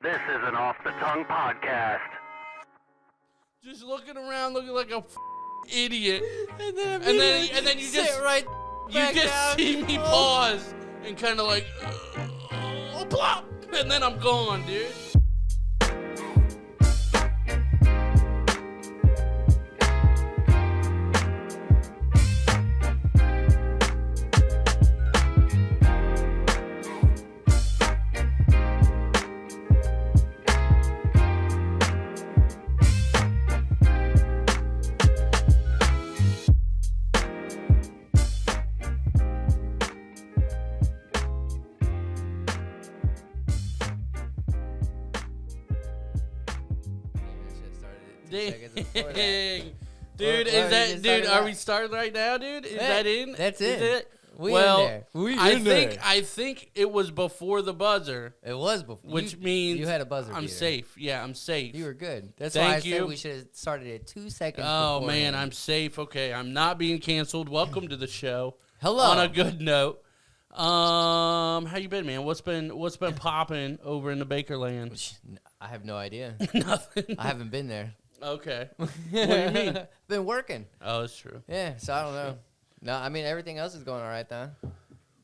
This is an Off the Tongue podcast. Just looking around, looking like a idiot, And then you sit just right you back just down. see me pause and kind of like, plop, and then I'm gone, dude. Dang. Dude, are we starting right now, dude? Is that in? That's Is it. We well, in there. I think it was before the buzzer. It was before. Which means you had a buzzer I'm beater. safe. Yeah, I'm safe. You were good. That's Thank why I you. said we should have started it 2 seconds Oh, beforehand. man, I'm safe. Okay, I'm not being canceled. Welcome to the show. Hello. On a good note. How you been, man? What's been popping over in the Bakerland? I have no idea. Nothing. I haven't been there. Okay. What do you mean? Been working. Oh, it's true. Yeah, so I don't know. No, I mean, everything else is going all right, though.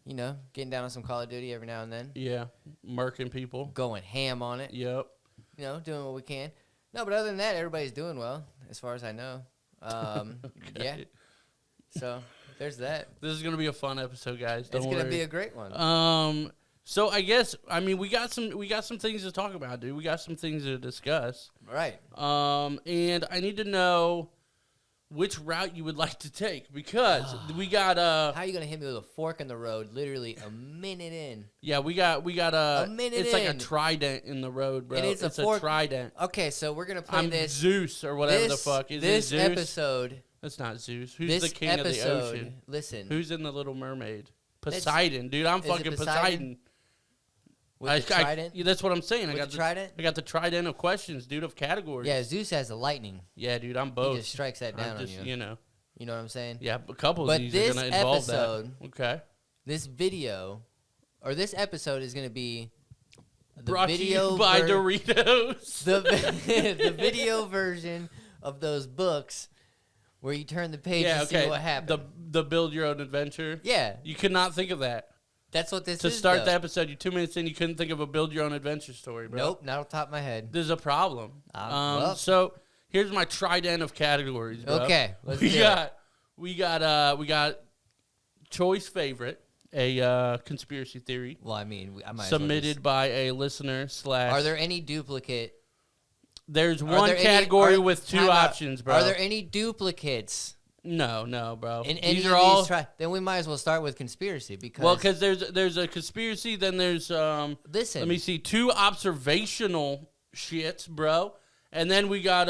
You know, getting down on some Call of Duty every now and then. Yeah, murking people. Going ham on it. Yep. You know, doing what we can. No, but other than that, everybody's doing well, as far as I know. Yeah. So, there's that. This is gonna be a fun episode, guys. Don't It's worry. going to be a great one. So I guess we got some things to talk about, dude. We got some things to discuss. Right. And I need to know which route you would like to take because we got How are you going to hit me with a fork in the road literally a minute in? Yeah, we got a minute it's like a in. trident in the road, bro. And it's a fork. trident. Okay, so we're going to play I'm this. Zeus or whatever the fuck. Is this it Zeus? episode. That's not Zeus. Who's This the king episode, of the ocean? listen. Who's in the Little Mermaid? Poseidon, dude. I'm Is it fucking Poseidon. With the trident? Yeah, that's what I'm saying. With the trident? I got the trident of questions, dude, of categories. Yeah, Zeus has the lightning. Yeah, dude, I'm both. He just strikes that down I'm just, on you. You know. You know what I'm saying? Yeah, a couple But of these are this going to involve episode, that. Okay. this video, or this episode is going to be the Brought video to you by ver- Doritos. the video version of those books where you turn the page Yeah, and okay. see what happened. The build your own adventure. Yeah, You could not think of that. that's what this To is. start though. the episode, you 2 minutes in, you couldn't think of a build your own adventure story, bro. Nope, not off the top of my head. There's a problem. Well. So here's my trident of categories, bro. Okay, let's we do got we got choice favorite, a conspiracy theory Well, I mean, I might submitted by a listener / Are there any duplicate? There's Are one there any- category are- with two time out. options, bro. Are there any duplicates No, bro. in any These of are all these? Then we might as well start with conspiracy because. well, because there's a conspiracy, then there's listen. let me see, 2 observational shits, bro, and then we got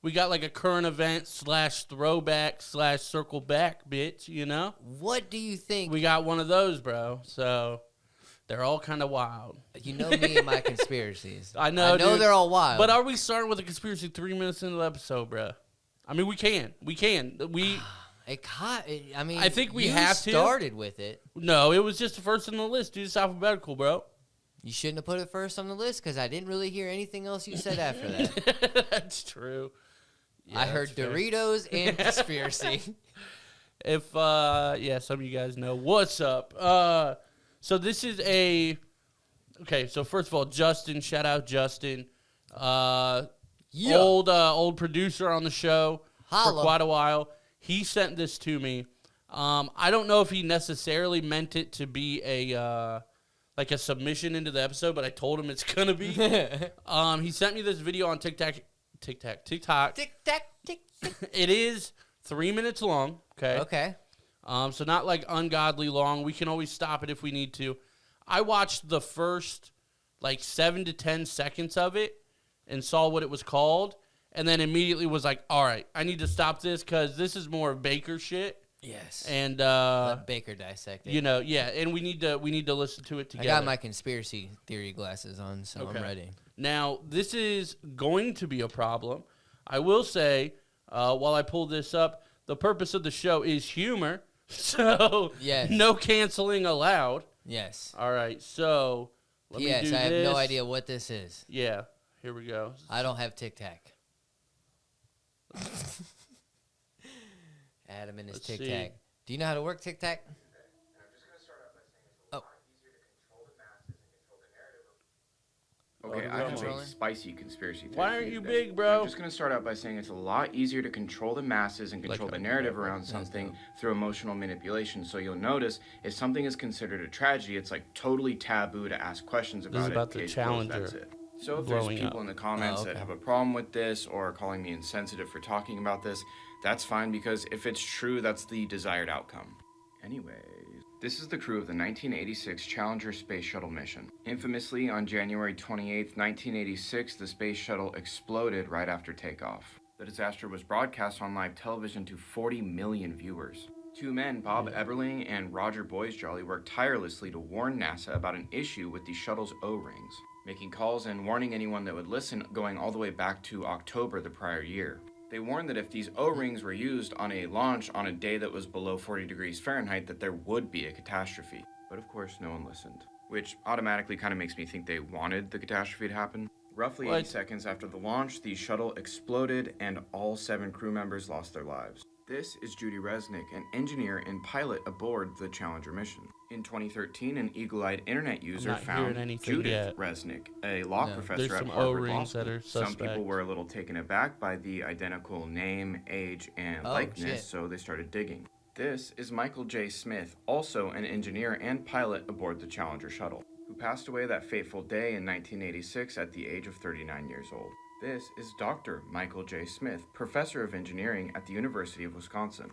like a current event / throwback / circle back, bitch. You know, What do you think? we got one of those, bro. So they're all kind of wild. You know me and my conspiracies. I know, dude. they're all wild. But are we starting with a conspiracy 3 minutes into the episode, bro? I mean, we can. I mean, I think we you have to. started with it. No, it was just the first on the list, dude. It's alphabetical, bro. You shouldn't have put it first on the list because I didn't really hear anything else you said after that. That's true. Yeah, I heard that's fair. Doritos and conspiracy. If some of you guys know what's up. So this is okay. So first of all, Justin, shout out Justin, Yeah. old producer on the show Holla. for quite a while. He sent this to me. I don't know if he necessarily meant it to be a submission into the episode, but I told him it's gonna be. He sent me this video on TikTok. Tick tack, tick tick. It is 3 minutes long. Okay. So not like ungodly long. We can always stop it if we need to. I watched the first 7 to 10 seconds of it and saw what it was called, and then immediately was like, all right, I need to stop this because this is more Baker shit. Yes. And Let Baker dissect it. and we need to listen to it together. I got my conspiracy theory glasses on, so Okay. I'm ready. Now, this is going to be a problem. I will say, while I pull this up, the purpose of the show is humor, so Yes. no canceling allowed. Yes. All right, so Let me Yes, do I have this. no idea what this is. Yeah, here we go. I don't have Tic Tac. Adam and his Let's Tic see. Tac. Do you know how to work Tic Tac? I'm just going to start out by saying it's a lot easier to control the masses and control the narrative. Okay, Oh, I have controlling? a spicy conspiracy theory. Why for aren't you you today. big, bro? I'm just going to start out by saying it's a lot easier to control the masses and control the narrative around something through emotional manipulation. So you'll notice if something is considered a tragedy, it's like totally taboo to ask questions about it. about the Case closed, Challenger that's it. So if there's blowing people up. in the comments that have a problem with this or calling me insensitive for talking about this, that's fine because if it's true, that's the desired outcome. Anyways, this is the crew of the 1986 Challenger space shuttle mission. Infamously, on January 28, 1986, the space shuttle exploded right after takeoff. The disaster was broadcast on live television to 40 million viewers. Two men, Bob Eberling and Roger Boisjolly, worked tirelessly to warn NASA about an issue with the shuttle's O-rings, making calls and warning anyone that would listen going all the way back to October the prior year. They warned that if these O-rings were used on a launch on a day that was below 40 degrees Fahrenheit, that there would be a catastrophe. But of course, no one listened, which automatically kind of makes me think they wanted the catastrophe to happen. Roughly 80 seconds after the launch, the shuttle exploded and all 7 crew members lost their lives. This is Judy Resnick, an engineer and pilot aboard the Challenger mission. In 2013, an eagle-eyed internet user found Judith Resnick, a law professor at Harvard Law School. Some people were a little taken aback by the identical name, age, and likeness, so they started digging. This is Michael J. Smith, also an engineer and pilot aboard the Challenger shuttle, who passed away that fateful day in 1986 at the age of 39 years old. This is Dr. Michael J. Smith, professor of engineering at the University of Wisconsin.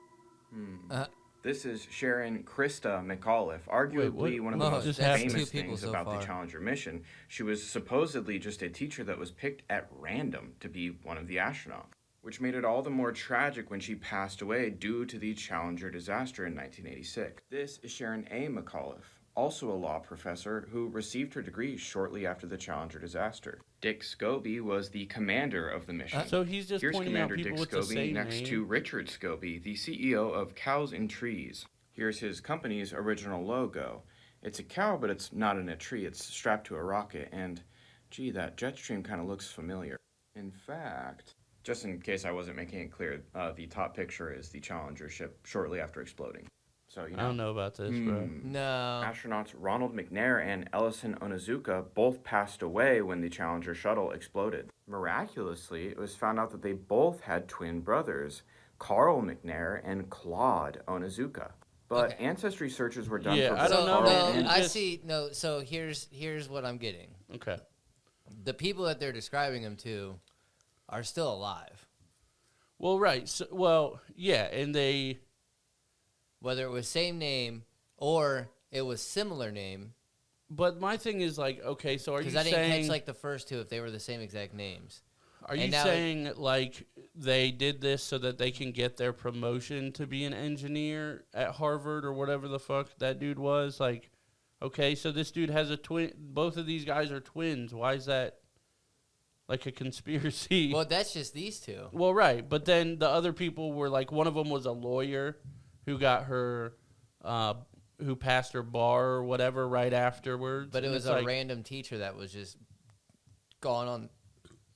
This is Sharon Krista McAuliffe, arguably one of the most famous things about the Challenger mission. She was supposedly just a teacher that was picked at random to be one of the astronauts, which made it all the more tragic when she passed away due to the Challenger disaster in 1986. This is Sharon A. McAuliffe, also a law professor who received her degree shortly after the Challenger disaster. Dick Scobie was the commander of the mission. So he's just pointing out people with the same next name. to Richard Scobie, the CEO of Cows and Trees. Here's his company's original logo. It's a cow, but it's not in a tree. It's strapped to a rocket, and gee, that jet stream kind of looks familiar. In fact, just in case I wasn't making it clear, the top picture is the Challenger ship shortly after exploding. So, you know, I don't know about this, bro. No. Astronauts Ronald McNair and Ellison Onizuka both passed away when the Challenger shuttle exploded. Miraculously, it was found out that they both had twin brothers, Carl McNair and Claude Onizuka. But ancestry searches were done for both I don't know. Carl and I see. No, so here's what I'm getting. Okay. The people that they're describing them to are still alive. Well, right. So, well, yeah, and they... Whether it was same name or it was similar name. But my thing is like, okay, so are you saying... Because I didn't catch like the first two if they were the same exact names. Are you saying like they did this so that they can get their promotion to be an engineer at Harvard or whatever the fuck that dude was? Like, okay, so this dude has a twin. Both of these guys are twins. Why is that like a conspiracy? Well, that's just these two. Well, right. But then the other people were like, one of them was a lawyer who got her, who passed her bar or whatever right afterwards. But it was a random teacher that was just gone on.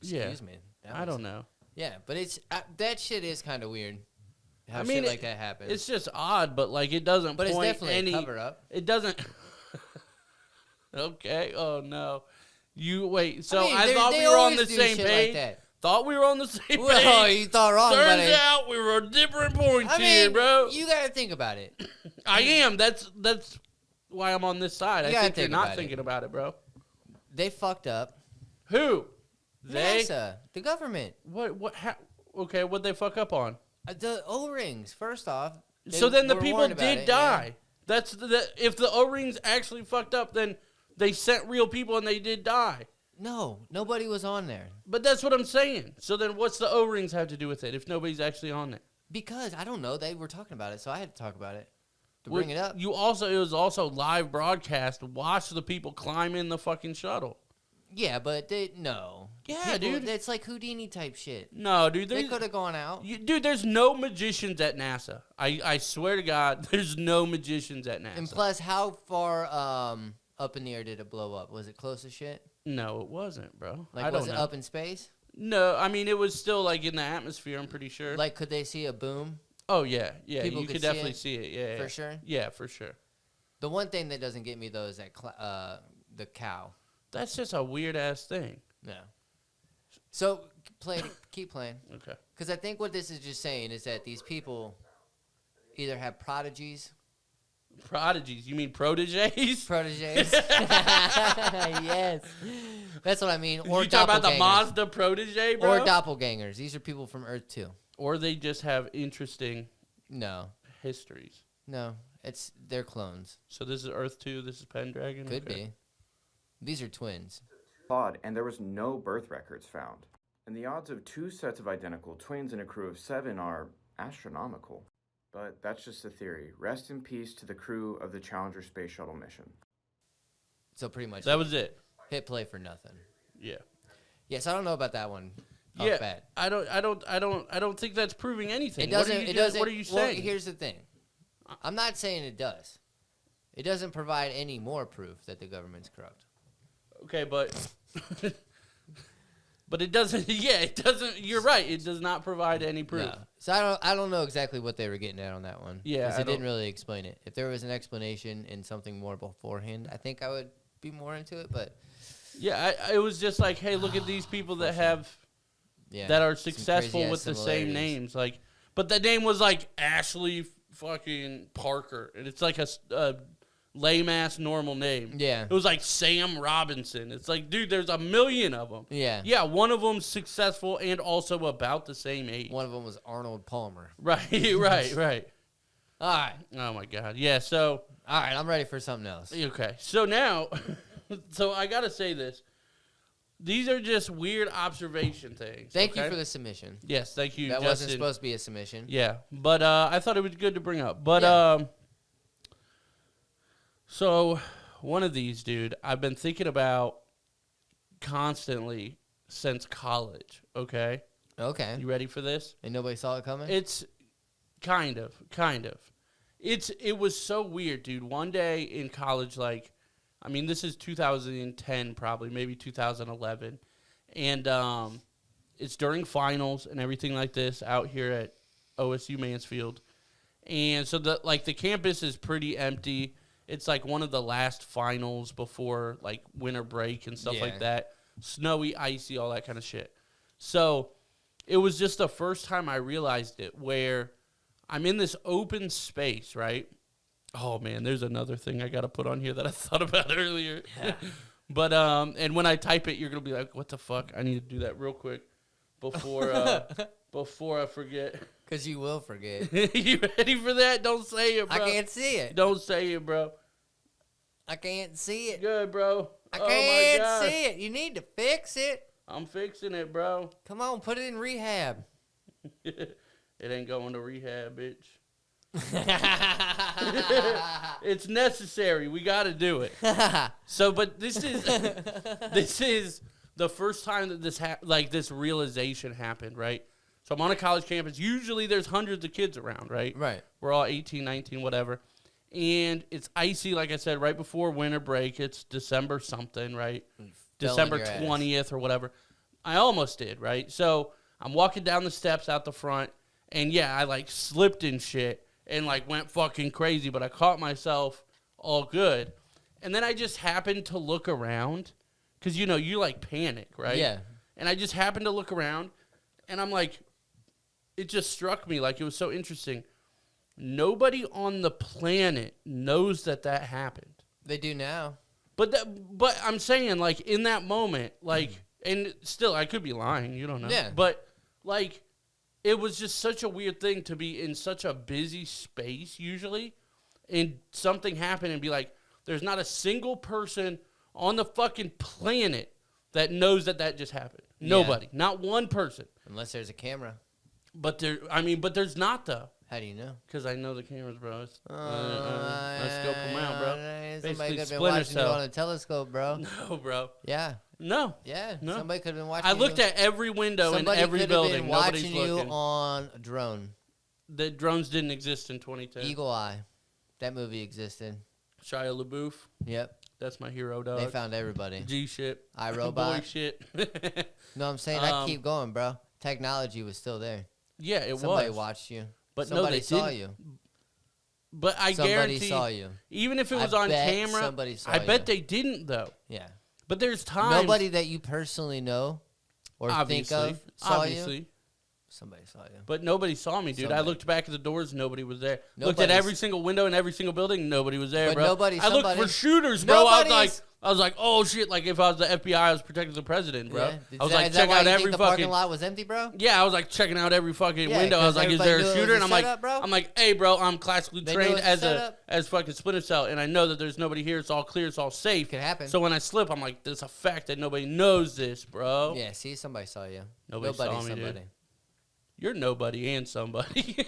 Excuse me. I don't know. Yeah, but it's that shit is kind of weird. How shit like that happens. It's just odd, but like it doesn't. But point it's definitely any, a cover up. It doesn't. Okay. Oh no. You wait. So I mean, thought we were on the same page. Like thought we were on the same page. Well, you thought wrong. Turns out we were on different points here, bro. You gotta think about it. I am. That's why I'm on this side. I think you're not thinking about it, bro. They fucked up. Who? They? NASA, the government. What? Okay, what'd they fuck up on? The O-rings. First off. So then the people did die. Yeah. That's if the O-rings actually fucked up, then they sent real people and they did die. No, nobody was on there. But that's what I'm saying. So then what's the O-rings have to do with it if nobody's actually on there? Because I don't know. They were talking about it, so I had to talk about it to bring it up. It was also live broadcast. Watch the people climb in the fucking shuttle. Yeah, but no. Yeah, dude. It's like Houdini type shit. No, dude. They could have gone out. Dude, there's no magicians at NASA. I swear to God, there's no magicians at NASA. And plus, how far up in the air did it blow up? Was it close as shit? No, it wasn't, bro. Like, I don't was it know. up in space? No, I mean, it was still, like, in the atmosphere, I'm pretty sure. Like, could they see a boom? Oh, yeah. Yeah, People you could could see definitely it? see it. Yeah, For yeah. sure? Yeah, for sure. The one thing that doesn't get me, though, is that the cow. That's just a weird-ass thing. No. So, keep playing. Okay. Because I think what this is just saying is that these people either have prodigies. Prodigies. You mean proteges? Proteges. Yes. That's what I mean. Or you talk about the doppelgangers. Mazda protege, bro? Or doppelgangers. These are people from Earth 2. Or they just have interesting No. histories. No. They're clones. So this is Earth 2, this is Pendragon? Could Okay. be. These are twins. Claude, and there was no birth records found. And the odds of 2 sets of identical twins in a crew of 7 are astronomical. But that's just a theory. Rest in peace to the crew of the Challenger space shuttle mission. So pretty much That was it. hit play for nothing. Yeah. Yes, I don't know about that one. Off Yeah. bat. I don't think that's proving anything. It doesn't. What are you Well, saying? here's the thing. I'm not saying it does. It doesn't provide any more proof that the government's corrupt. Okay, but but it doesn't. Yeah, it doesn't. You're right. It does not provide any proof. No. So I don't know exactly what they were getting at on that one. Yeah, because I it didn't don't- really explain it. If there was an explanation and something more beforehand, I think I would be more into it. But Yeah, it was just like, hey, look at these people that have yeah, that are some successful crazy-ass with the same similarities. names. Like, but the name was like Ashley fucking Parker, and it's like a lame ass normal name. Yeah. It was like Sam Robinson. It's like, dude, there's a million of them. Yeah. Yeah, one of them's successful and also about the same age. One of them was Arnold Palmer. Right, right. All right. Oh my God. Yeah. So All right. I'm ready for something else. okay. So now, so I gotta say this. These are just weird observation things. Thank you okay? for the submission. Yes, thank you. That Justin. wasn't supposed to be a submission. Yeah, but I thought it was good to bring up. But Yeah. so one of these, dude, I've been thinking about constantly since college. Okay, Okay. you ready for this? And nobody saw it coming? It's kind of. It was so weird, dude. One day in college, like, I mean, this is 2010, probably maybe 2011, and it's during finals and everything like this out here at OSU Mansfield, and so the campus is pretty empty. It's like one of the last finals before like winter break and stuff Yeah. like that. Snowy, icy, all that kind of shit. So it was just the first time I realized it, where I'm in this open space, right? Oh man, there's another thing I got to put on here that I thought about earlier. Yeah. But and when I type it, you're gonna be like, "What the fuck?" I need to do that real quick before before I forget. Because you will forget. You ready for that? Don't say it, bro. I can't see it. Don't say it, bro. I can't see it. Good, bro. I Oh my can't gosh. see it. You need to fix it. I'm fixing it, bro. Come on, put it in rehab. It ain't going to rehab, bitch. It's necessary. We got to do it. So, but this is the first time that this realization happened, right? So I'm on a college campus. Usually there's hundreds of kids around, right? Right. We're all 18, 19, whatever. And it's icy, like I said, right before winter break. It's December something, right? Fell on December your ass. 20th or whatever. I almost did, right? So I'm walking down the steps out the front, and yeah, I like slipped and shit and like went fucking crazy, but I caught myself all good. And then I just happened to look around because, you know, you like panic, right? Yeah. And I just happened to look around, and I'm like, it just struck me like it was so interesting. Nobody on the planet knows that happened. They do now. But I'm saying, like, in that moment, like, and still, I could be lying. You don't know. Yeah. But, like, it was just such a weird thing to be in such a busy space, usually, and something happened and be like, there's not a single person on the fucking planet that knows that just happened. Yeah. Nobody. Not one person. Unless there's a camera. But there's not, though. How do you know? Because I know the cameras, bro. Let's scope them out, bro. Somebody Basically, could have been Splinter watching you Cell. on a telescope, bro. No, bro. Yeah. No. Yeah. No. Somebody could have been watching I you. looked at every window in Somebody every could have building. been Nobody's watching you looking. on a drone. The drones didn't exist in 2010. Eagle Eye. That movie existed. Shia LaBeouf. Yep. That's my hero, dog. They found everybody. G shit. iRobot. Boy shit. No, I'm saying I keep going, bro. Technology was still there. Yeah, it Somebody was. watched you. But somebody no, they saw didn't. you. But I Somebody guarantee, saw you. even if it was I on bet camera, somebody saw I bet you. they didn't though. Yeah. But there's times. Nobody that you personally know or think of saw you. Somebody saw you. But nobody saw me, dude. I Somebody. looked back at the doors, nobody was there. Looked Nobody's- at every single window in every single building, nobody was there, But bro. nobody- I looked somebody- for shooters, bro. Nobody's- I was like, oh shit! Like if I was the FBI, I was protecting the president, bro. Yeah. I was Is like that checking why out you every think the fucking. parking lot was empty, bro? Yeah, I was like checking out every fucking Yeah, window. I was 'cause like, is there a everybody knew it shooter? was And a I'm like, setup, bro. I'm like, hey, bro, I'm classically They knew trained it was a setup. as fucking Splinter Cell, and I know that there's nobody here. It's all clear. It's all safe. Could happen. So when I slip, I'm like, there's a fact that nobody knows this, bro. Yeah, see, somebody saw you. Nobody saw me, somebody. dude. You're nobody and somebody.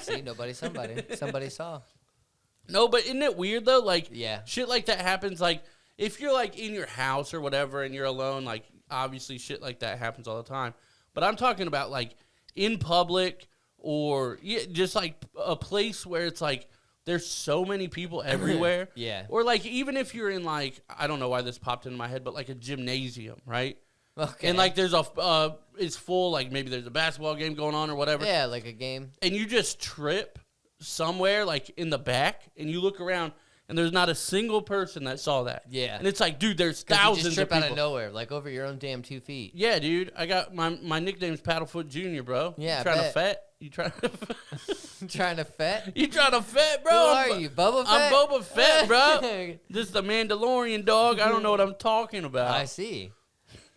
See, nobody, somebody. Somebody saw. No, but isn't it weird though? Like, Yeah. shit like that happens. Like, if you're like in your house or whatever, and you're alone, like obviously shit like that happens all the time. But I'm talking about like in public or just like a place where it's like there's so many people everywhere. Yeah. Or like even if you're in like I don't know why this popped into my head, but like a gymnasium, right? Okay. And like there's it's full. Like maybe there's a basketball game going on or whatever. Yeah, like a game. And you just trip somewhere like in the back and you look around and there's not a single person that saw that. Yeah. And it's like, dude, there's 'Cause thousands you just trip of people. out of nowhere, like over your own damn 2 feet. Yeah, dude. I got my nickname's Paddlefoot Junior, bro. Yeah, You trying I to fet? You trying to Trying to fet? You trying to fet, bro? Who are you, Boba Fett? I'm Boba Fett, bro. This is the Mandalorian, dog. I don't know what I'm talking about. I see.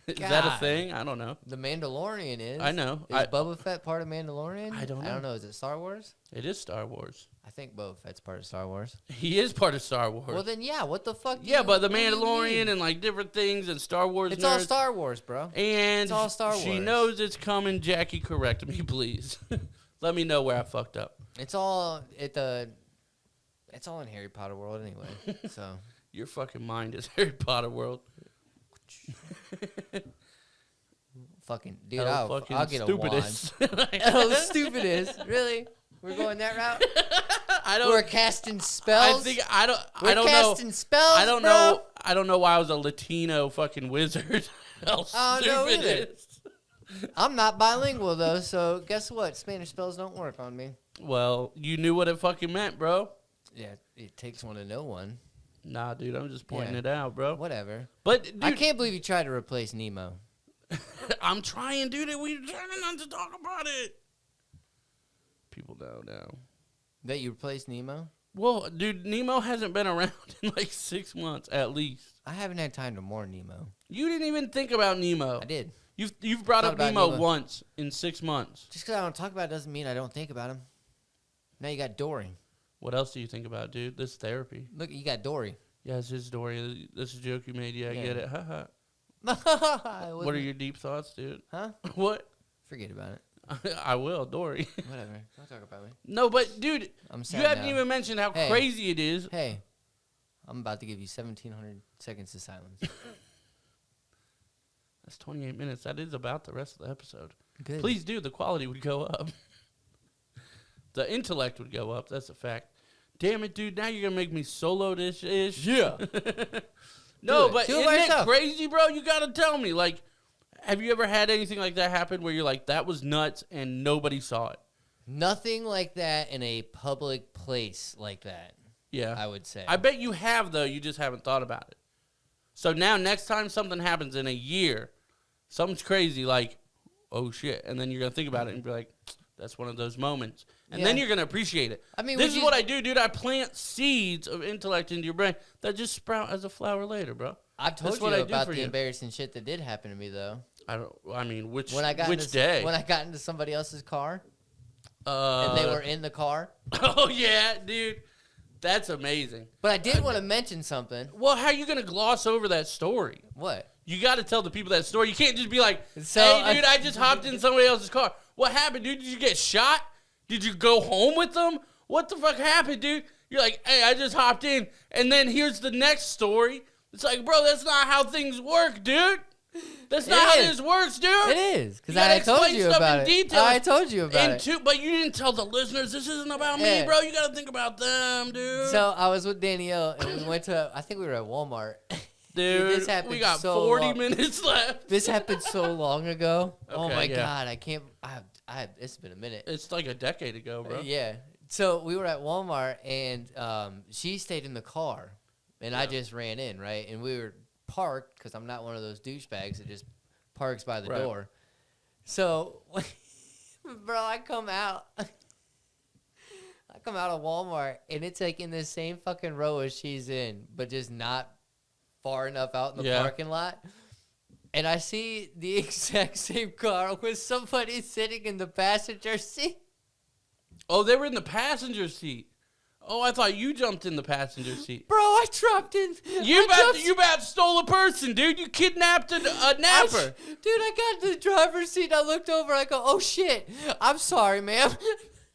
Is that a God. thing? I don't know. The Mandalorian is. I know. Is Boba Fett part of Mandalorian? I don't I don't know. know. Is it Star Wars? It is Star Wars. I think Boba Fett's part of Star Wars. He is part of Star Wars. Well, then, yeah. What the fuck? yeah, but the what do you Mandalorian mean? and like different things and Star Wars. It's all nerds. Star Wars, bro. And It's all Star she Wars. knows it's coming. Jackie, correct me, please. Let me know where I fucked up. It's all It's all in Harry Potter world anyway. So Your fucking mind is Harry Potter world. fucking dude, Oh, I'll get a wand. stupidest. Oh, stupidest. Really? We're going that route? I don't. We're casting I spells. think I don't. We're I don't casting know. spells. I don't bro. know. I don't know why I was a Latino fucking wizard. How I don't know stupid either. it is. I'm not bilingual though, so guess what? Spanish spells don't work on me. Well, you knew what it fucking meant, bro. Yeah, it takes one to know one. Nah, dude, I'm just pointing Yeah. it out, bro. Whatever. But dude, I can't believe you tried to replace Nemo. I'm trying, dude. We're trying not to talk about it. People know now. That you replaced Nemo? Well, dude, Nemo hasn't been around in like 6 months at least. I haven't had time to mourn Nemo. You didn't even think about Nemo. I did. You've brought Thought up about Nemo Nemo. once in 6 months. Just because I don't talk about it doesn't mean I don't think about him. Now you got Dory. What else do you think about, dude? This is therapy. Look, you got Dory. Yeah, it's his story. This is a joke you made. Yeah, I Yeah. get it. Ha ha. What What are your deep thoughts, dude? Huh? What? Forget about it. I will, Dory. Whatever. Don't talk about me. No, but dude, I'm you sad haven't now. even mentioned how Hey. crazy it is. Hey, I'm about to give you 1,700 seconds of silence. That's 28 minutes. That is about the rest of the episode. Good. Please do. The quality would go up. The intellect would go up. That's a fact. Damn it, dude. Now you're going to make me solo this ish. Yeah. No, Do it. but Do it isn't by it yourself. crazy, bro? You got to tell me. Like, have you ever had anything like that happen where you're like, that was nuts and nobody saw it? Nothing like that in a public place like that, Yeah. I would say. I bet you have, though. You just haven't thought about it. So now, next time something happens in a year, something's crazy, like, oh, shit. And then you're going to think about it and be like, that's one of those moments. And then Yeah. you're going to appreciate it. I mean, this would is you- what I do, dude. I plant seeds of intellect into your brain that just sprout as a flower later, bro. I've told That's you what I do about for the you. embarrassing shit that did happen to me, though. I mean, which When I got which into, day? When I got into somebody else's car and they were in the car. Oh, yeah, dude. That's amazing. But I did want to mention something. Well, how are you going to gloss over that story? What? You got to tell the people that story. You can't just be like, So, hey, dude, I just hopped in somebody else's car. What happened, dude? Did you get shot? Did you go home with them? What the fuck happened, dude? You're like, hey, I just hopped in. And then here's the next story. It's like, bro, that's not how things work, dude. That's not how this works, dude. It is, because You gotta I told explain you stuff about in it. detail. I told you about it. But you didn't tell the listeners this isn't about me, Yeah. bro. You gotta think about them, dude. So I was with Danielle, and we went to, I think we were at Walmart. Dude, this happened we got so 40 long. minutes left. This happened so long ago. Oh Okay, my yeah. God, I can't, it's been a minute. It's like a decade ago, bro. Yeah. So we were at Walmart, and she stayed in the car, and I just ran in, right? And we were parked, because I'm not one of those douchebags that just parks by the Right. door. So, bro, I come out of Walmart, and it's like in the same fucking row as she's in, but just not far enough out in the parking lot. And I see the exact same car with somebody sitting in the passenger seat. Oh, they were in the passenger seat. Oh, I thought you jumped in the passenger seat. Bro, I dropped in. You about stole a person, dude. You kidnapped a napper. Dude, I got in the driver's seat. I looked over. I go, oh, shit. I'm sorry, ma'am.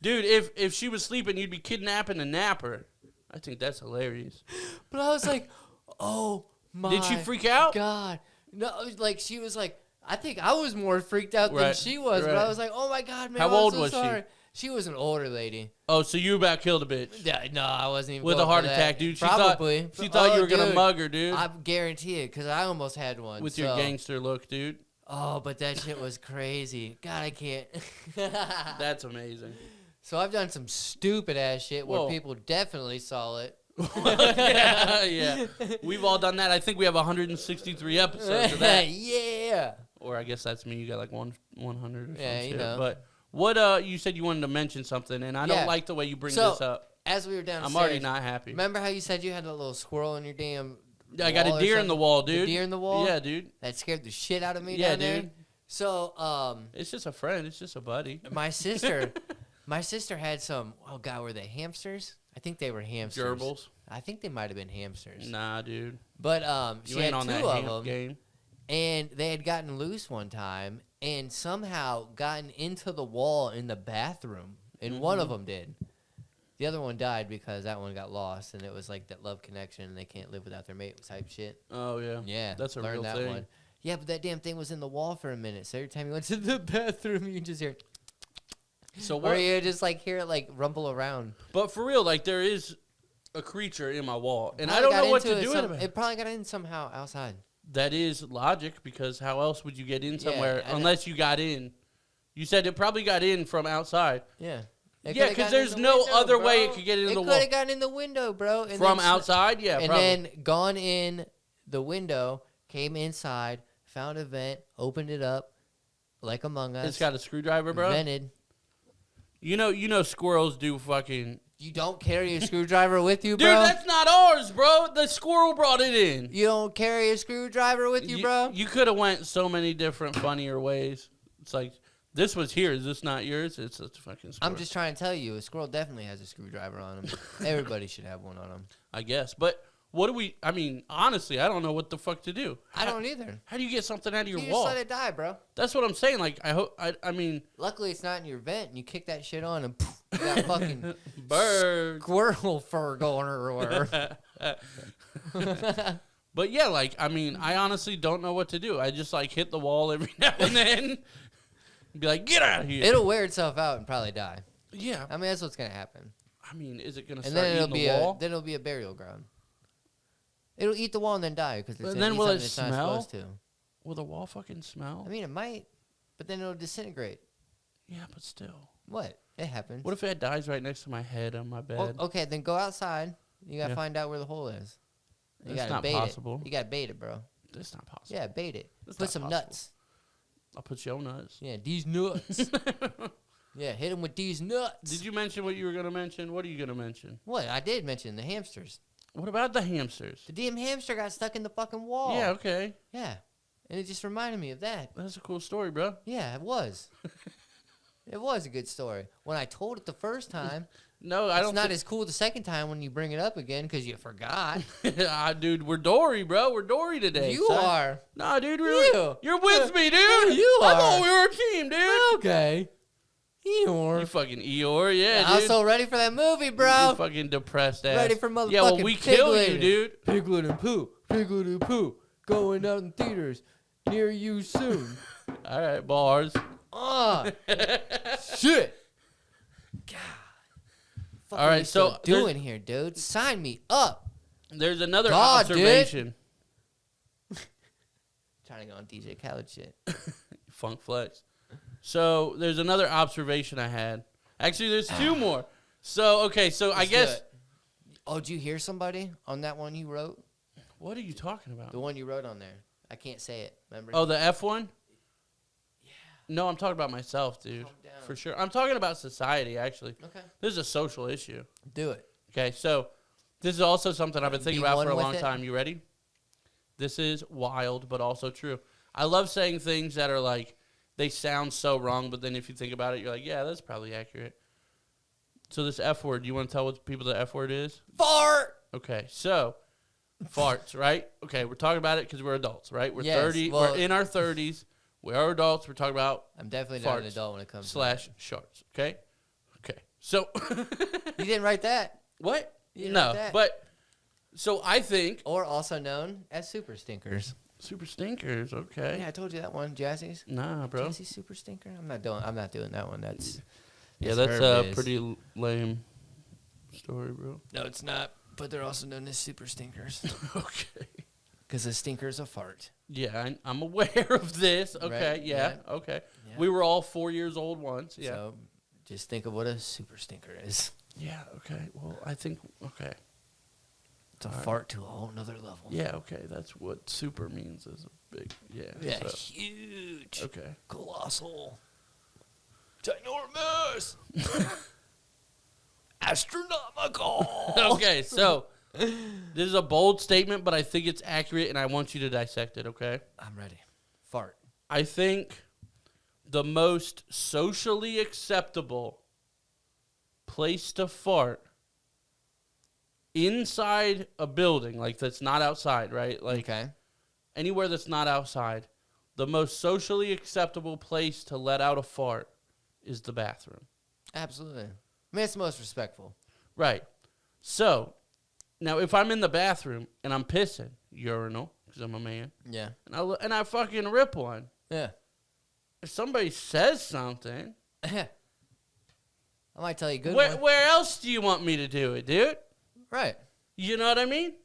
Dude, if she was sleeping, you'd be kidnapping a napper. I think that's hilarious. But I was like, oh, my Did she freak out? God. No, like, she was like, I think I was more freaked out than Right, she was. But right. I was like, oh, my God, man. How I'm old so was she? sorry. She was an older lady. Oh, so you about killed a bitch. Yeah, no, I wasn't even With a going heart for that. attack, dude. She Probably. Thought, she thought you were going to dude, mug her, dude. I guarantee it, because I almost had one. With your gangster look, dude. Oh, but that shit was crazy. God, I can't. That's amazing. So I've done some stupid ass shit where Whoa. people definitely saw it. yeah. We've all done that. I think we have 163 episodes of that. Yeah. Or I guess that's me. You got like 100 or something. Yeah, you know. But what you said you wanted to mention something, and I Yeah. don't like the way you bring So, this up. As we were downstairs, I'm already not happy. Remember how you said you had a little squirrel in your damn I got wall a or deer in the something? wall, The dude. deer in the wall? Yeah, dude. That scared the shit out of me Yeah, down there. dude. So, It's just a friend. It's just a buddy. my sister had some, oh God, were they hamsters? I think they were hamsters. Gerbils. I think they might have been hamsters. Nah, dude. But she You had ain't on two that of hamp them. game. And they had gotten loose one time and somehow gotten into the wall in the bathroom. And one of them did. The other one died because that one got lost. And it was like that love connection and they can't live without their mate type shit. Oh, yeah. Yeah. That's a learned real that thing. one. Yeah, but that damn thing was in the wall for a minute. So every time you went to the bathroom, you just hear... So Or what? you just like hear it like rumble around. But for real, like there is a creature in my wall, and I Probably don't got know what into to it do some- about it. It probably got in somehow outside. That is logic, because how else would you get in somewhere and unless you got in? You said it probably got in from outside. Yeah. Yeah, because there's no other way it could get in the It wall. could have gotten in the window, bro. And From then outside? Yeah, and probably. then gone in the window, came inside, found a vent, opened it up, like Among Us. It's got a screwdriver, bro. Vented. You know squirrels do fucking... You don't carry a screwdriver with you, Dude, bro? that's not ours, bro. The squirrel brought it in. You don't carry a screwdriver with you, bro? You could have went so many different funnier ways. It's like, this was here. Is this not yours? It's a fucking squirrel. I'm just trying to tell you, a squirrel definitely has a screwdriver on him. Everybody should have one on them. I guess. But what do we... I mean, honestly, I don't know what the fuck to do. I don't either. How do you get something out of your You wall? just let it die, bro. That's what I'm saying. Like, I hope... I mean... Luckily, it's not in your vent, and you kick that shit on, and poof, you got fucking Birds. squirrel fur going everywhere. But yeah, like, I mean, I honestly don't know what to do. I just, like, hit the wall every now and then. Be like, get out of here. It'll wear itself out and probably die. Yeah. I mean, that's what's gonna happen. I mean, is it going to And start then it'll eating be the wall? it'll be a burial ground. It'll eat the wall and then die because it's And gonna then eat will something it it's not smell? supposed to. Will the wall fucking smell? I mean, it might, but then it'll disintegrate. Yeah, but still. What? It happens. What if it dies right next to my head on my bed? Well, okay, then go outside. You gotta Yeah. find out where the hole is. You That's gotta not bait possible. it. You gotta bait it, bro. That's not possible. Yeah, bait it. That's Put not some possible. nuts. I'll put your nuts. Yeah, these nuts. Yeah, hit him with these nuts. Did you mention what you were going to mention? What are you going to mention? What? I did mention the hamsters. What about the hamsters? The damn hamster got stuck in the fucking wall. Yeah, okay. Yeah. And it just reminded me of that. That's a cool story, bro. Yeah, it was. It was a good story. When I told it the first time, No, I it's don't. not as cool the second time when you bring it up again because you forgot. Dude, we're Dory, bro. We're Dory today. You son. are. Nah, dude, You. you're with me, dude. You I are. thought we were a team, dude. Okay. You fucking Eeyore, yeah, I'm dude. so ready for that movie, bro. You fucking depressed ass. Ready for motherfucking Yeah, well, we kill you, Piglet. dude. Piglet and Pooh. Piglet and Pooh. Going out in theaters Near you soon. All right, bars. Shit. God. What All right, so doing here, dude? Sign me up. There's another God, observation. Trying to go on DJ Khaled shit. Funk flex. So there's another observation I had. Actually, there's two more. So, okay, so I guess. Oh, did you hear somebody on that one you wrote? What are you talking about? The one you wrote on there. I can't say it. Remember? Oh, the F one? Yeah. No, I'm talking about myself, dude. For sure. I'm talking about society, actually. Okay. This is a social issue. Do it. Okay, so this is also something I've been thinking about for a long it. time. You ready? This is wild, but also true. I love saying things that are like, they sound so wrong, but then if you think about it, you're like, yeah, that's probably accurate. So this F word, you want to tell what people the F word is? Fart! Okay, so farts, right? Okay, we're talking about it because we're adults, right? We're Yes, 30. well- We're in our 30s. We are adults. We're talking about I'm definitely not an farts adult when it comes / sharts. Okay, okay. So to You didn't write that. what? You didn't No, write that. but so I think Or also known as super stinkers. super stinkers. Okay. Yeah, I told you that one, Jazzy's. Nah, bro. Jazzy's super stinker. I'm not doing that one. That's Yeah, that's that's her a biz. pretty lame story, bro. No, it's not. But they're also known as super stinkers Okay. because a stinker's a fart. Yeah, I'm aware of this. Okay, Right, yeah, yeah. okay. Yeah. We were all 4 years old once. Yeah. So just think of what a super stinker is. Yeah, okay. Well, I think, okay. It's a All right. fart to a whole nother level. Yeah, okay. That's what super means is a big, yeah. Yeah, so, huge. okay. Colossal. Ginormous. Astronomical. Okay, so this is a bold statement, but I think it's accurate, and I want you to dissect it, okay? I'm ready. Fart. I think the most socially acceptable place to fart inside a building, like that's not outside, right? Like Okay. anywhere that's not outside, the most socially acceptable place to let out a fart is the bathroom. Absolutely. I mean, it's the most respectful. Right. So, now if I'm in the bathroom and I'm pissing, urinal, because I'm a man, Yeah. and I fucking rip one, Yeah. if somebody says something, I might tell you a good where, one. where else do you want me to do it, dude? Right. You know what I mean?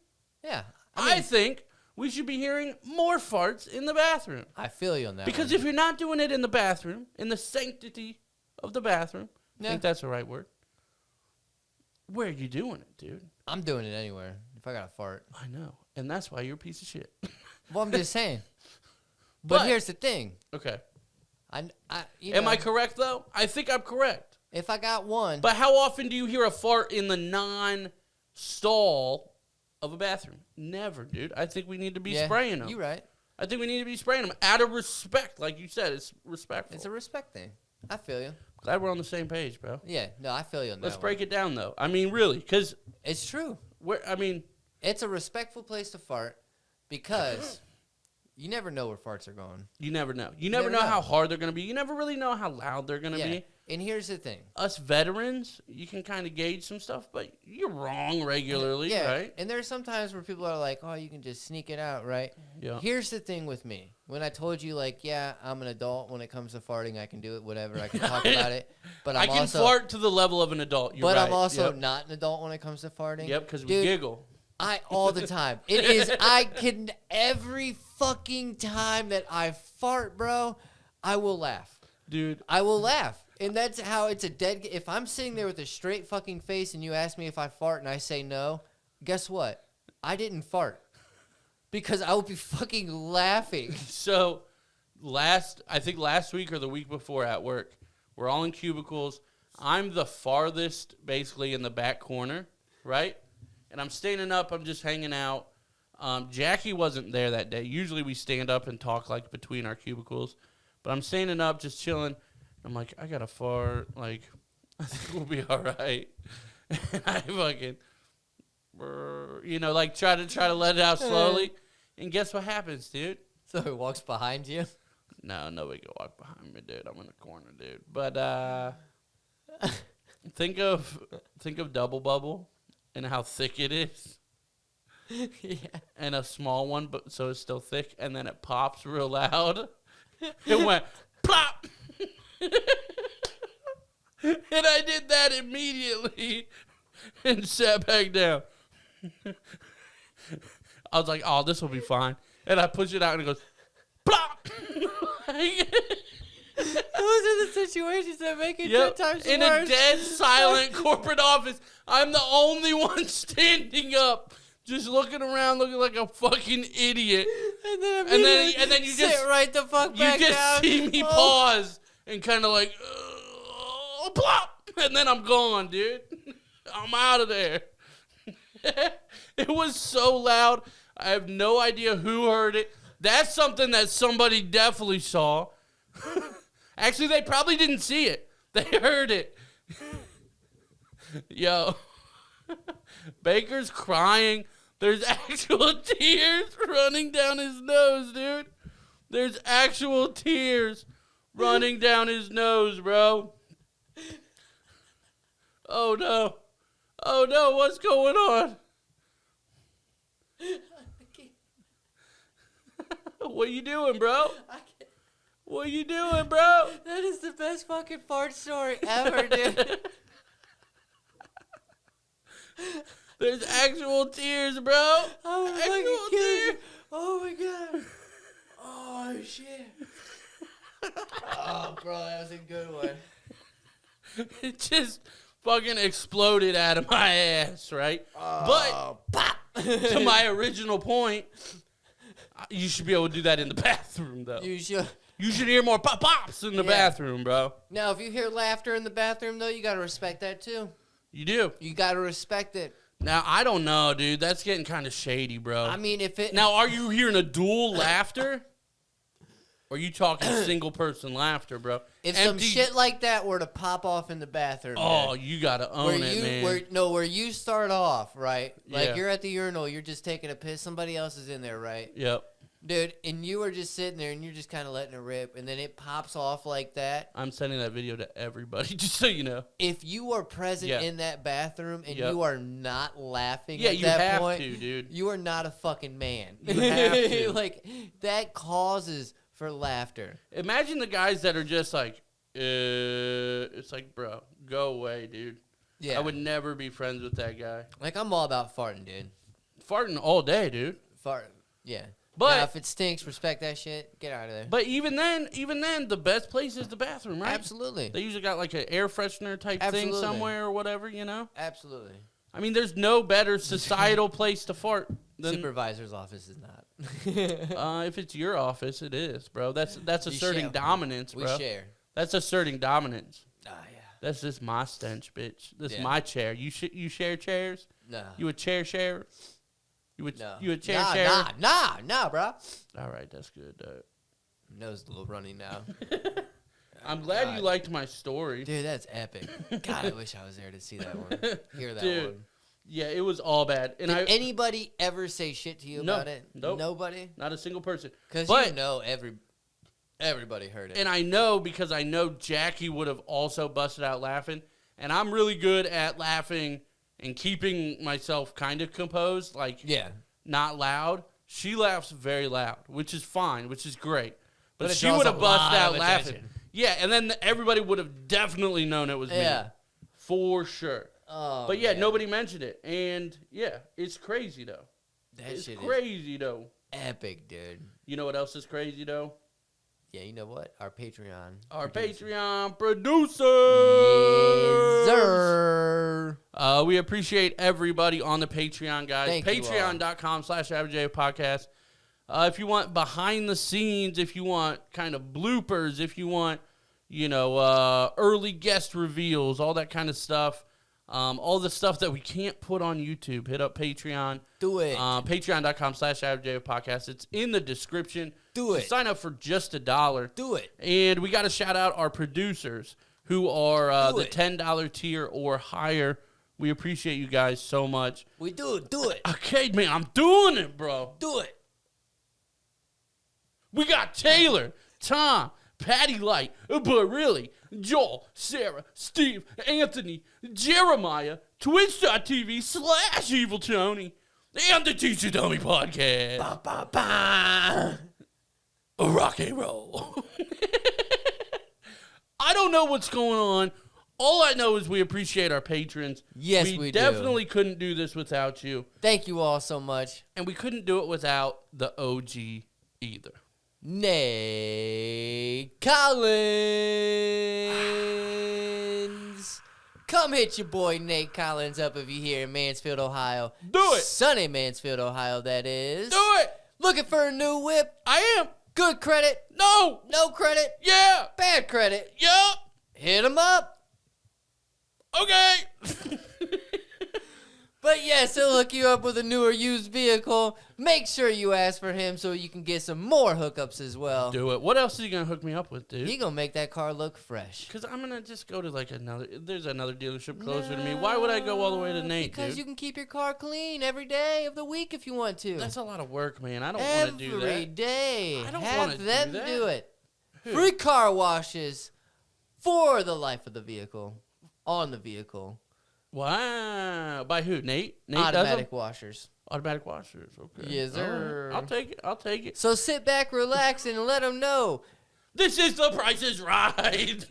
Yeah. I think we should be hearing more farts in the bathroom. I feel you on that Because one. if you're not doing it in the bathroom, in the sanctity of the bathroom, I Yeah. think that's the right word. Where are you doing it, dude? I'm doing it anywhere. If I got a fart. I know. And that's why you're a piece of shit. Well, I'm just saying. But But- here's the thing. Okay. You Am know, I correct, though? I think I'm correct. If I got one. But how often do you hear a fart in the non-stall of a bathroom? Never, dude. I think we need to be yeah, spraying them. You're right. I think we need to be spraying them out of respect. Like you said, it's respectful. It's a respect thing. I feel you. Glad we're on the same page, bro. Yeah. No, I feel you on that Let's one. break it down, though. I mean, really, because It's true. we're, It's a respectful place to fart because you never know where farts are going. you never know. You never know never know. how hard they're going to be. You never really know how loud they're going to Yeah. be. And here's the thing. Us veterans, you can kind of gauge some stuff, but you're wrong regularly, Yeah. right? And there's sometimes where people are like, oh, you can just sneak it out, right? Yeah. Here's the thing with me. When I told you, like, yeah, I'm an adult when it comes to farting, I can do it, whatever. I can talk about it. But I I'm can also, fart to the level of an adult. You're but right. I'm also Yep. not an adult when it comes to farting. Yep, because we Dude, giggle. all the time. It is, I can, every fucking time that I fart, bro, I will laugh. Dude, I will laugh. And that's how it's a dead, if I'm sitting there with a straight fucking face and you ask me if I fart and I say no, guess what? I didn't fart. Because I will be fucking laughing. so I think last week or the week before at work, we're all in cubicles. I'm the farthest, basically, in the back corner, right? And I'm standing up. I'm just hanging out. Jackie wasn't there that day. Usually we stand up and talk, like, between our cubicles. But I'm standing up, just chilling. I'm like, I got to fart. Like, I think we'll be all right. And I fucking, like, try to let it out slowly. And guess what happens, dude? So he walks behind you. No, nobody can walk behind me, dude. I'm in the corner, dude. But think of Double Bubble and how thick it is. Yeah. and a small one, but so it's still thick, and then it pops real loud. It went plop, and I did that immediately and sat back down. I was like, "Oh, this will be fine," and I push it out, and it goes plop. Those are the situations that make it 10 times in worse. a dead, silent corporate office. I'm the only one standing up, just looking around, looking like a fucking idiot. And then you sit just right the fuck back you just down. see me pause and kind of like, plop, and then I'm gone, dude. I'm out of there. It was so loud. I have no idea who heard it. That's something that somebody definitely saw. Actually, they probably didn't see it. They heard it. Yo. Baker's crying. There's actual tears running down his nose, dude. There's actual tears running down his nose, bro. Oh, no. Oh, no. What's going on? What you doing, bro? What you doing, bro? That is the best fucking fart story ever, dude. There's actual tears, bro. Oh, Actual tears. Oh my god. Oh shit. Oh, bro, that was a good one. It just fucking exploded out of my ass, right? But pop, to my original point, you should be able to do that in the bathroom, though. You should. You should hear more pops in the bathroom, bro. Now, if you hear laughter in the bathroom, though, you gotta respect that too. You do. You gotta respect it. Now, I don't know, dude. That's getting kind of shady, bro. I mean, if it... Now, are you hearing a dual laughter? Or are you talking single-person laughter, bro? If some shit like that were to pop off in the bathroom... Oh, dude, you got to own it, man. Where you start off, right? Like, Yeah. you're at the urinal, you're just taking a piss, somebody else is in there, right? Yep. Dude, and you were just sitting there, and you're just kind of letting it rip, and then it pops off like that. I'm sending that video to everybody, just so you know. If you are present in that bathroom and Yep. you are not laughing Yeah, at you that have point, to, dude. you are not a fucking man. You have to. Like, that causes for laughter. Imagine the guys that are just like, it's like, bro, go away, dude. Yeah. I would never be friends with that guy. Like, I'm all about farting, dude. Farting all day, dude. Fart, yeah. But now, if it stinks, respect that shit. Get out of there. But even then, the best place is the bathroom, right? Absolutely. They usually got like an air freshener type thing Absolutely. somewhere or whatever, you know? Absolutely. I mean, there's no better societal place to fart than Supervisor's office is not. if it's your office, it is, bro. That's We asserting share. dominance, We bro. share. That's asserting dominance. Ah, yeah. That's just my stench, bitch. This is Yeah. my chair. You share chairs? No. You a chair sharer? You a chair nah, sharer? nah, bro. All right, that's good. Nose a little runny now. I'm glad God. you liked my story. Dude, that's epic. God, I wish I was there to see that one. Hear that Dude, one. Yeah, it was all bad. And Did anybody ever say shit to you No, about it? nope. Nobody? not a single person. Because But- you know everybody heard it. And I know because I know Jackie would have also busted out laughing. And I'm really good at laughing and keeping myself kind of composed, like yeah. not loud. She laughs very loud, which is fine, which is great. But But it she draws would a have busted lot out of laughing. attention. Yeah, and then everybody would have definitely known it was me. Yeah. For sure. Oh, But yeah, man. nobody mentioned it. And yeah, it's crazy though. That It's shit crazy though. is epic, dude. You know what else is crazy though? Yeah, you know what? Our Patreon. Our producer. Patreon producer. Yes, sir. We appreciate everybody on the Patreon, guys. Thank you all. Patreon.com/AveragedJPodcast. If you want behind the scenes, if you want kind of bloopers, if you want, early guest reveals, all that kind of stuff, all the stuff that we can't put on YouTube, hit up Patreon. Do it. Patreon.com/AveragedJPodcast. It's in the description. Do it. Sign up for just $1. Do it. And we got to shout out our producers who are Do the it. $10 tier or higher. We appreciate you guys so much. We do it. Do it. Okay, man, I'm doing it, bro. Do it. We got Taylor, Tom, Patty Light, Barili, Joel, Sarah, Steve, Anthony, Jeremiah, Twitch.tv/Evil Tony, And the Teacher Dummy Podcast. Ba, ba, ba. Rock and roll. I don't know what's going on. All I know is we appreciate our patrons. Yes, we do. definitely couldn't do this without you. Thank you all so much. And we couldn't do it without the OG either. Nate Collins. Come hit your boy Nate Collins up if you're here in Mansfield, Ohio. Do it. Sunny Mansfield, Ohio, that is. Do it. Looking for a new whip? I am. Good credit? No. No credit? Yeah. Bad credit? Yup. Hit him up. Okay. But yes, he'll hook you up with a new or used vehicle. Make sure you ask for him so you can get some more hookups as well. Do it. What else are you going to hook me up with, dude? He gonna make that car look fresh. Because I'm going to just go to like there's another dealership closer to me. Why would I go all the way to Nate, Because dude? you can keep your car clean every day of the week if you want to. That's a lot of work, man. I don't want to do that. Every day. I don't Have wanna do them that. do it. Who? Free car washes for the life of the vehicle. On the vehicle. Wow. By who? Nate? Nate does Automatic them? washers. Automatic washers. Okay. Yes, All right. sir. I'll take it. I'll take it. So sit back, relax, and let them know. This is The Price is Right.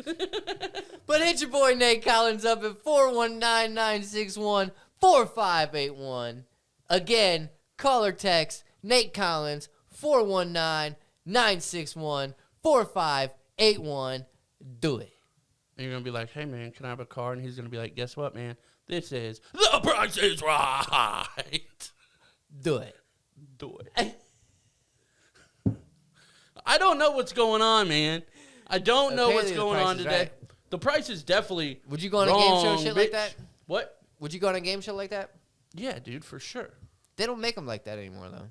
But hit your boy Nate Collins up at 419-961-4581. Again, call or text Nate Collins 419-961-4581. Do it. And you're going to be like, hey, man, can I have a car? And he's going to be like, guess what, man? This is The Price is Right. Do it. Do it. I don't know what's going on, man. I don't know what's Apparently the going Price on is today. Right. The price is definitely Would you go on a game show wrong, shit like bitch. that? What? Would you go on a game show like that? Yeah, dude, for sure. They don't make them like that anymore, though.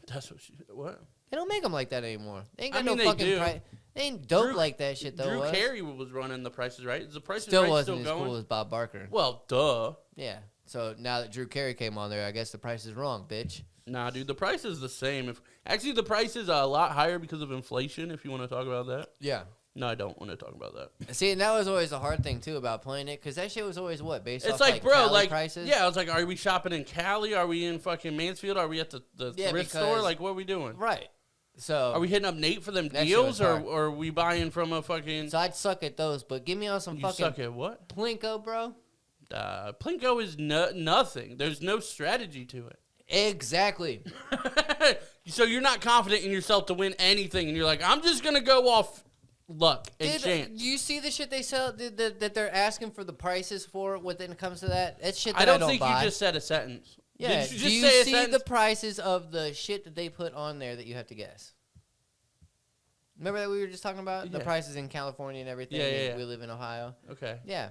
That's what she said. What? They don't make them like that anymore. They ain't got I mean, no they fucking do. price. They ain't dope Drew- like that shit, though. Drew was. Carey was running The Price is Right. Is The Price Still is Right wasn't still as going? cool as Bob Barker. Well, duh. Yeah. So now that Drew Carey came on there, I guess the price is wrong, bitch. Nah, dude, the price is the same. Actually, the price is a lot higher because of inflation, if you want to talk about that. Yeah. No, I don't want to talk about that. See, and that was always a hard thing, too, about playing it, because that shit was always what? Based It's off, like, bro, Cali like, prices? yeah, I was like, are we shopping in Cali? Are we in fucking Mansfield? Are we at the Yeah, thrift because- store? Like, what are we doing? Right. So Are we hitting up Nate for them That shit deals, was or hard. are we buying from a fucking... So I'd suck at those, but give me on some You fucking suck at what? Plinko, bro. Plinko is nothing. There's no strategy to it. Exactly. So you're not confident in yourself to win anything, and you're like, I'm just going to go off luck and Dude, chance. you see the shit they sell that they're asking for the prices for when it comes to that? That's shit that I don't think buy. you just said a sentence. Yeah. Did you Do just you say a see sentence? the prices of the shit that they put on there that you have to guess? Remember that we were just talking about? The Yeah. prices in California and everything? Yeah, yeah, and yeah. We live in Ohio. Okay. Yeah.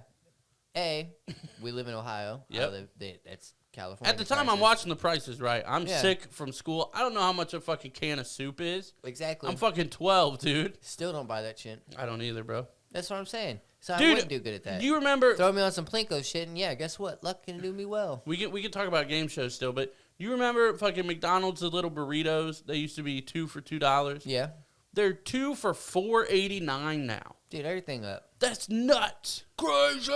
We live in Ohio. Yep. That's California. At the time, I'm prices. watching The Price is Right. I'm Yeah. sick from school. I don't know how much a fucking can of soup is. Exactly. I'm fucking 12, dude. Still don't buy that shit. I don't either, bro. That's what I'm saying. So I Dude, wouldn't do good at that. Do you remember... Throw me on some Plinko shit, and yeah, guess what? Luck can do me well. We can talk about game shows still, but you remember fucking McDonald's, the little burritos? They used to be 2 for $2. Yeah. They're 2 for $4.89 now. Dude, everything up. That's nuts. Crazy.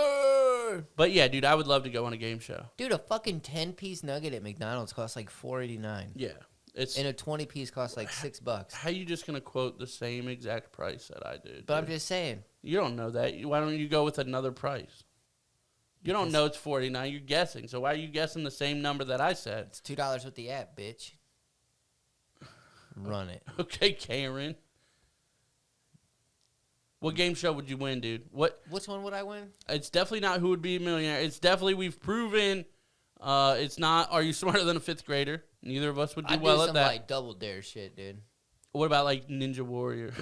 But yeah, dude, I would love to go on a game show. Dude, a fucking 10-piece nugget at McDonald's costs like $4.89. Yeah. It's And a 20-piece costs like $6. how you just going to quote the same exact price that I did? But I'm dude? just saying. You don't know that. Why don't you go with another price? You don't know it's $4.89. You're guessing. So why are you guessing the same number that I said? It's $2 with the app, bitch. Run it. Okay, Karen. What game show would you win, dude? Which one would I win? It's definitely not Who Would Be a Millionaire. It's definitely, we've proven, it's not Are You Smarter Than a Fifth Grader? Neither of us would do I'd well do at some that. like double dare shit, dude. What about like Ninja Warrior?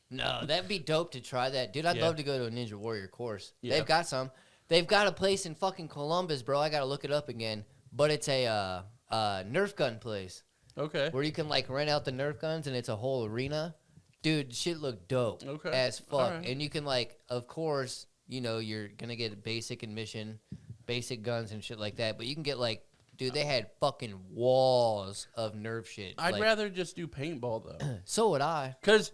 No, that'd be dope to try that. Dude, I'd Yeah. love to go to a Ninja Warrior course. Yeah. They've got some. They've got a place in fucking Columbus, bro. I gotta look it up again. But it's a Nerf gun place Okay. where you can like rent out the Nerf guns and it's a whole arena. Dude, shit look dope Okay. as fuck. Alright. And you can like, of course, you know, you're gonna get a basic admission, basic guns and shit like that. But you can get like, dude, they had fucking walls of Nerf shit. I'd like, rather just do paintball, though. So would I. Because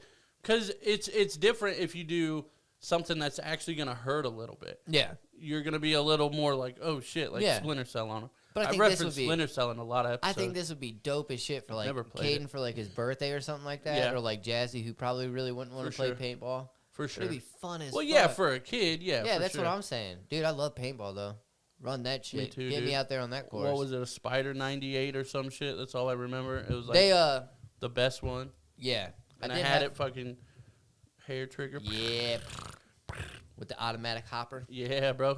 it's different if you do something that's actually going to hurt a little bit. Yeah. You're going to be a little more like, oh, shit, like Yeah. Splinter Cell on them. But I think referenced this would be. Splinter Cell in a lot of episodes. I think this would be dope as shit for like Never played Caden for like his birthday or something like that, Yeah. or like Jazzy who probably really wouldn't want to For play sure. paintball. For sure. It'd be fun as Well, fuck. yeah, for a kid, yeah. Yeah, for that's sure. what I'm saying, dude. I love paintball though. Run that shit. too, Get me dude. out there on that course. What was it, a Spider 98 or some shit? That's all I remember. It was like They the best one. yeah. And I did had have- it fucking hair trigger. Yeah. With the automatic hopper. Yeah, bro.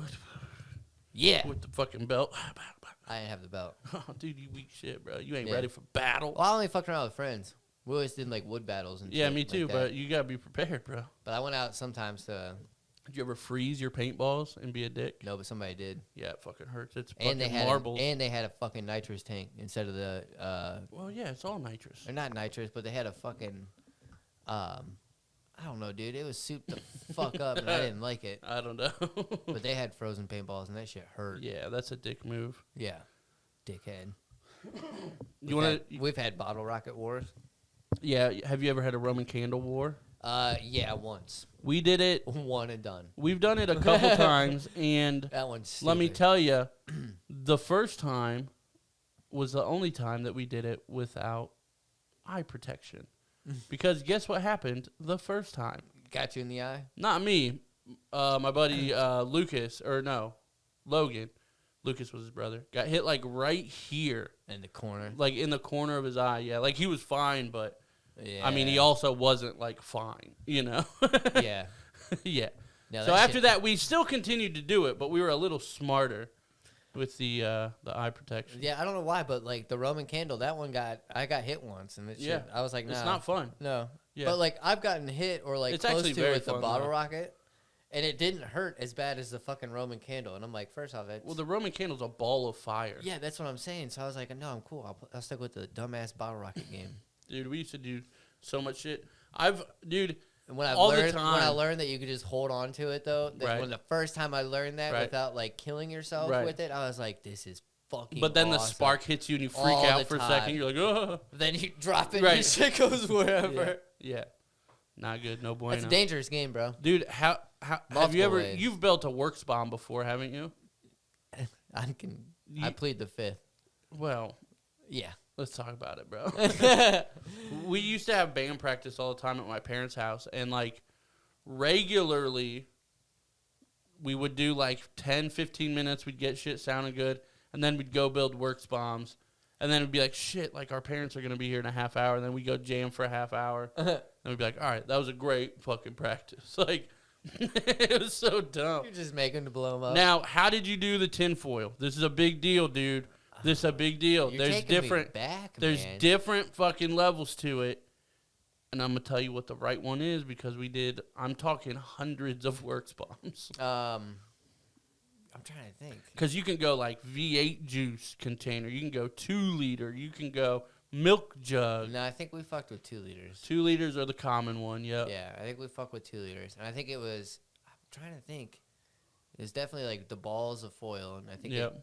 Yeah. With the fucking belt. I didn't have the belt. Oh, dude, you weak shit, bro. You ain't Yeah. ready for battle. Well, I only fucked around with friends. We always did like wood battles and Yeah, shit me like too, that. but you gotta be prepared, bro. But I went out sometimes to Did you ever freeze your paintballs and be a dick? no, but somebody did. Yeah, it fucking hurts. It's fucking And they had marbles. and they had a fucking nitrous tank instead of the Well, yeah, it's all nitrous. or not nitrous, but they had a fucking I don't know, dude. It was souped the fuck up, and I didn't like it. I don't know. But they had frozen paintballs, and that shit hurt. Yeah, that's a dick move. Yeah, dickhead. You want to? We've had bottle rocket wars. Yeah. Have you ever had a Roman candle war? Yeah, once. We did it. One and done. We've done it a couple times, and That one's let me stupid. tell you, the first time was the only time that we did it without eye protection. Because guess what happened the first time? Got you in the eye? Not me. My buddy Lucas, or no, Logan. Lucas was his brother. Got hit like right here, In the corner. like in the corner of his eye. Yeah, like he was fine, but Yeah. I mean, he also wasn't like fine, you know? Yeah. Yeah. No, So that after shit- that, we still continued to do it, but we were a little smarter with the eye protection. Yeah, I don't know why, but like the Roman candle, that one I got hit once, and Yeah. I was like, nah. It's not fun. No. Yeah. But like I've gotten hit or like It's close actually to very with the fun, bottle though. rocket, and it didn't hurt as bad as the fucking Roman candle. And I'm like, first off, it's Well, the Roman candle's a ball of fire. yeah, that's what I'm saying. So I was like, no, I'm cool. I'll stick with the dumbass bottle rocket game. Dude, we used to do so much shit. Dude, And when I All the learned when I time. learned that you could just hold on to it though, that Right. when the first time I learned that Right. without like killing yourself Right. with it, I was like, this is fucking but then the awesome. spark hits you and you freak All out the for a time. second. You're like, oh. Then you drop it, Right. and shit goes wherever. Yeah. Not good. No bueno. That's a dangerous game, bro. Dude, how have Multiple you ever? ways. You've built a works bomb before, haven't you? I You- plead the fifth. Well, Yeah. let's talk about it, bro. We used to have band practice all the time at my parents' house, and like regularly we would do like 10, 15 minutes. We'd get shit sounding good, and then we'd go build works bombs. And then it'd be like, shit, like our parents are going to be here in a half hour. And then we go jam for a half hour. And we'd be like, all right, that was a great fucking practice. Like, it was so dumb. You're just making to blow them up. Now, how did you do the tinfoil? This is a big deal, dude. This is a big deal. You're There's taking me different back, there's man. different fucking levels to it. And I'm going to tell you what the right one is because I'm talking hundreds of works bombs. I'm trying to think. Because you can go like V8 juice container. You can go 2 liter. You can go milk jug. No, I think we fucked with 2 liters. 2 liters are the common one, yep. Yeah, I think we fucked with 2 liters. And I think it was, I'm trying to think. It was definitely like the balls of foil. And I think, Yep.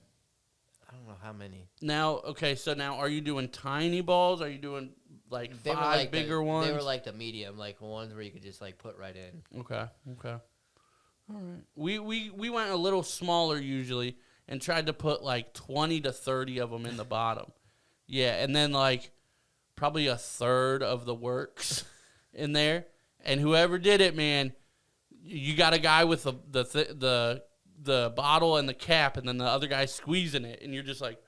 I don't know how many. Now, okay, so now are you doing tiny balls? Are you doing like They were 5 like bigger ones? They were like the medium, like ones where you could just like put right in. Okay. All right. We went a little smaller usually and tried to put like 20 to 30 of them in the bottom. Yeah, and then like probably a third of the works in there. And whoever did it, man, you got a guy with the bottle and the cap, and then the other guy squeezing it, and you're just like,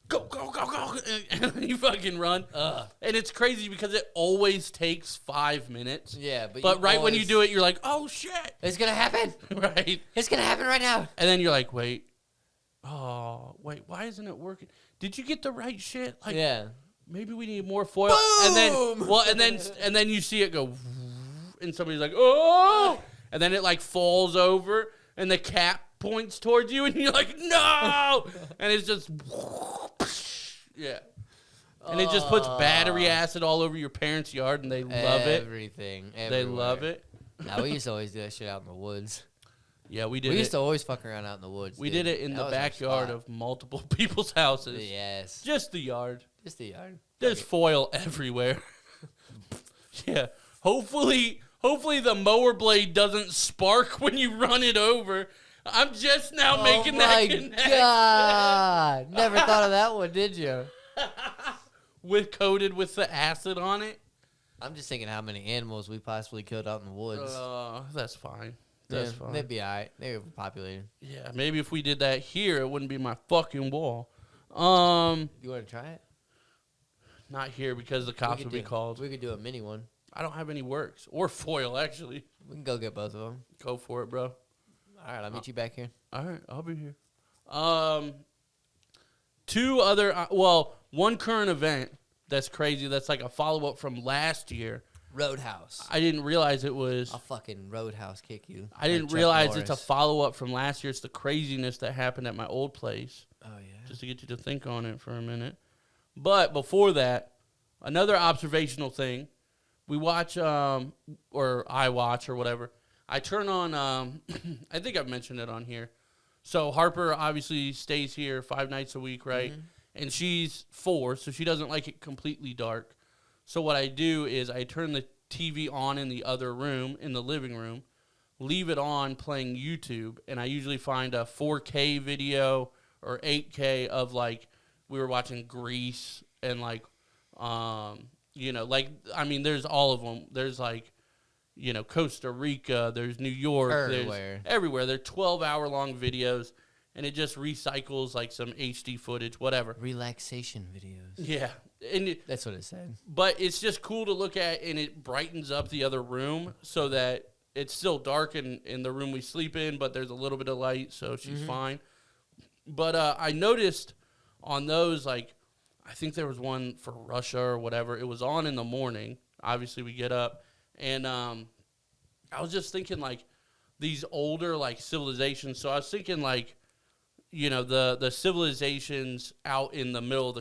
go, go, go, go, and then you fucking run. And it's crazy because it always takes 5 minutes. Yeah, But you right when you always- do it, you're like, oh, shit. It's going to happen. Right? It's going to happen right now. And then you're like, wait, why isn't it working? Did you get the right shit? Like, Yeah. maybe we need more foil. And then you see it go, and somebody's like, oh, and then it like falls over, and the cap points towards you, and you're like, no, and it's just, yeah. And it just puts battery acid all over your parents' yard, and they love it. Everything. They love it. Now, we used to always do that shit out in the woods. Yeah, we did We it. used to always fuck around out in the woods. We dude. did it in That the was our backyard spot. of multiple people's houses. Yes. Just the yard. Just the yard. There's foil everywhere. Yeah. Hopefully the mower blade doesn't spark when you run it over. I'm just now making that my connection. God. Never thought of that one, did you? Coated with the acid on it. I'm just thinking how many animals we possibly killed out in the woods. That's fine. That's fine. They'd be all right. They were populated. Yeah, maybe if we did that here, it wouldn't be my fucking wall. You want to try it? Not here because the cops would be called. We could do a mini one. I don't have any works or foil, actually. We can go get both of them. Go for it, bro. All right, I'll meet you back here. All right, I'll be here. Two other, one current event that's crazy. That's like a follow-up from last year. Roadhouse. I didn't realize it was. I'll fucking roadhouse kick you. I didn't realize it's a follow-up from last year. It's the craziness that happened at my old place. Oh, yeah. Just to get you to think on it for a minute. But before that, another observational thing. We watch, or I watch, or whatever. I turn on, I think I've mentioned it on here. So Harper obviously stays here 5 nights a week, right? Mm-hmm. And she's 4, so she doesn't like it completely dark. So what I do is I turn the TV on in the other room, in the living room, leave it on playing YouTube, and I usually find a 4K video or 8K of, like, we were watching Grease and, like, there's all of them. There's, like, Costa Rica, there's New York. Everywhere. There's everywhere. They're 12-hour-long videos, and it just recycles, like, some HD footage, whatever. Relaxation videos. Yeah. That's what it said. But it's just cool to look at, and it brightens up the other room so that it's still dark in the room we sleep in, but there's a little bit of light, so she's fine. But I noticed on those, like, I think there was one for Russia or whatever. It was on in the morning. Obviously, we get up. And I was just thinking, like, these older, like, civilizations. So I was thinking, like, the civilizations out in the middle of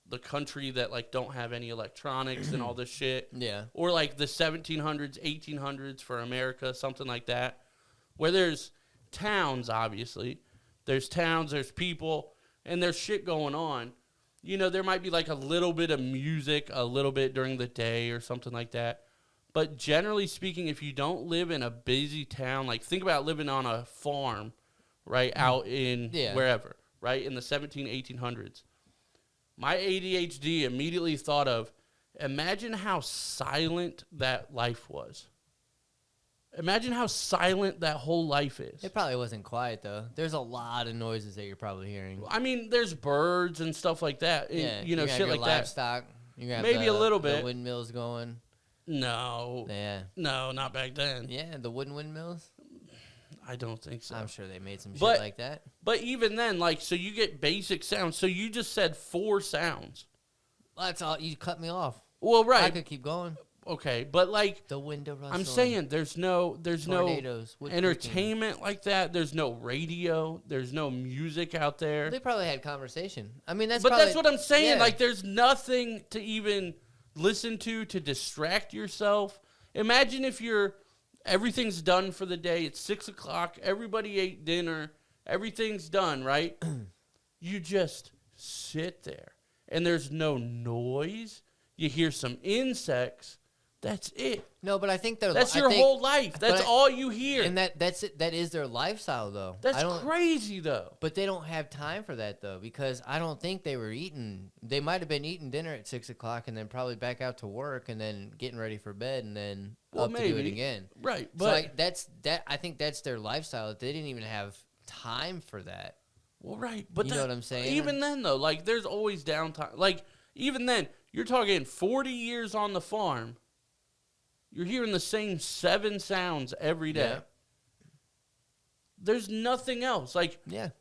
the country that, like, don't have any electronics and all this shit. Yeah. Or, like, the 1700s, 1800s for America, something like that. Where there's towns, obviously. There's towns, there's people, and there's shit going on. There might be, like, a little bit of music, a little bit during the day or something like that. But generally speaking, if you don't live in a busy town, like, think about living on a farm, right, out in wherever, right, in the 1800s. My ADHD immediately thought of, imagine how silent that life was. Imagine how silent that whole life is. It probably wasn't quiet, though. There's a lot of noises that you're probably hearing. I mean, there's birds and stuff like that. Yeah, Shit like livestock. You have maybe a little bit. The windmills going. No. Yeah. No, not back then. Yeah, the wooden windmills. I don't think so. I'm sure they made some shit like that. But even then, like, so you get basic sounds. So you just said 4 sounds. That's all. You cut me off. Well, right. I could keep going. Okay, but, like, the window rustling. I'm saying there's no entertainment like that. There's no radio. There's no music out there. They probably had conversation. I mean, that's what I'm saying. Yeah. Like, there's nothing to even listen to distract yourself. Imagine if everything's done for the day. It's 6 o'clock. Everybody ate dinner. Everything's done, right? You just sit there, and there's no noise. You hear some insects. That's it. No, but I think that's your whole life. That's all you hear. And that's it. That is their lifestyle, though. That's crazy, though. But they don't have time for that, though, because I don't think they were eating. They might have been eating dinner at 6 o'clock and then probably back out to work and then getting ready for bed and then to do it again. Right. But so I think that's their lifestyle. They didn't even have time for that. Well, right. But you know what I'm saying? Even then, though, like, there's always downtime. Like, even then, you're talking 40 years on the farm. You're hearing the same 7 sounds every day. Yeah. There's nothing else. Like,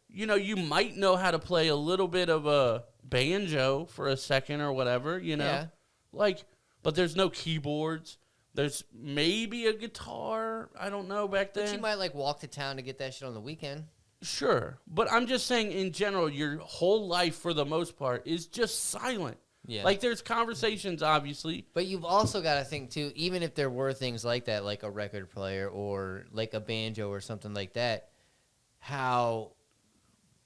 you might know how to play a little bit of a banjo for a second or whatever, Yeah. Like, but there's no keyboards. There's maybe a guitar. I don't know back then. But you might, like, walk to town to get that shit on the weekend. Sure. But I'm just saying, in general, your whole life, for the most part, is just silent. Yeah. Like, there's conversations, obviously. But you've also got to think, too, even if there were things like that, like a record player or like a banjo or something like that, how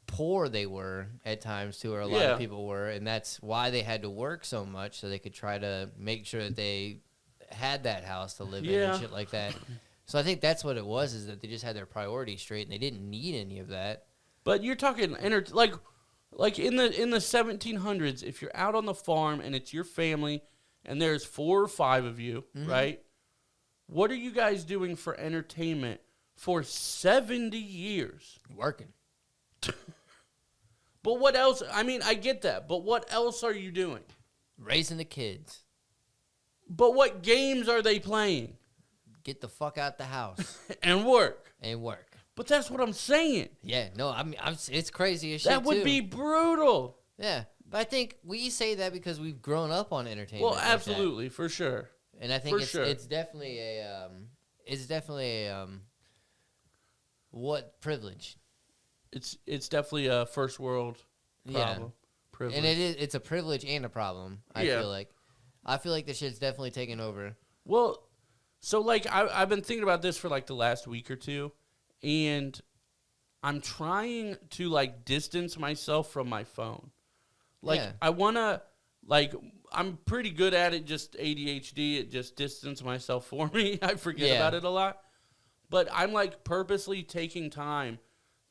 poor they were at times, too, or a lot of people were. And that's why they had to work so much, so they could try to make sure that they had that house to live in and shit like that. So I think that's what it was, is that they just had their priorities straight and they didn't need any of that. But you're talking like in the 1700s, if you're out on the farm and it's your family and there's 4 or 5 of you, right? What are you guys doing for entertainment for 70 years? Working. But what else? I mean, I get that, but what else are you doing? Raising the kids. But what games are they playing? Get the fuck out the house. And work. And work. But that's what I'm saying. Yeah, no, I mean, it's crazy as shit, That would be brutal. Yeah, but I think we say that because we've grown up on entertainment. Well, absolutely, for sure. And I think For it's definitely a what privilege. It's definitely a first world problem. Yeah. Privilege. And it's a privilege and a problem. I feel like this shit's definitely taken over. Well, so like I've been thinking about this for like the last week or two, and I'm trying to like distance myself from my phone. Like I wanna I'm pretty good at it, just ADHD, it just distance myself for me. I forget about it a lot. But I'm like purposely taking time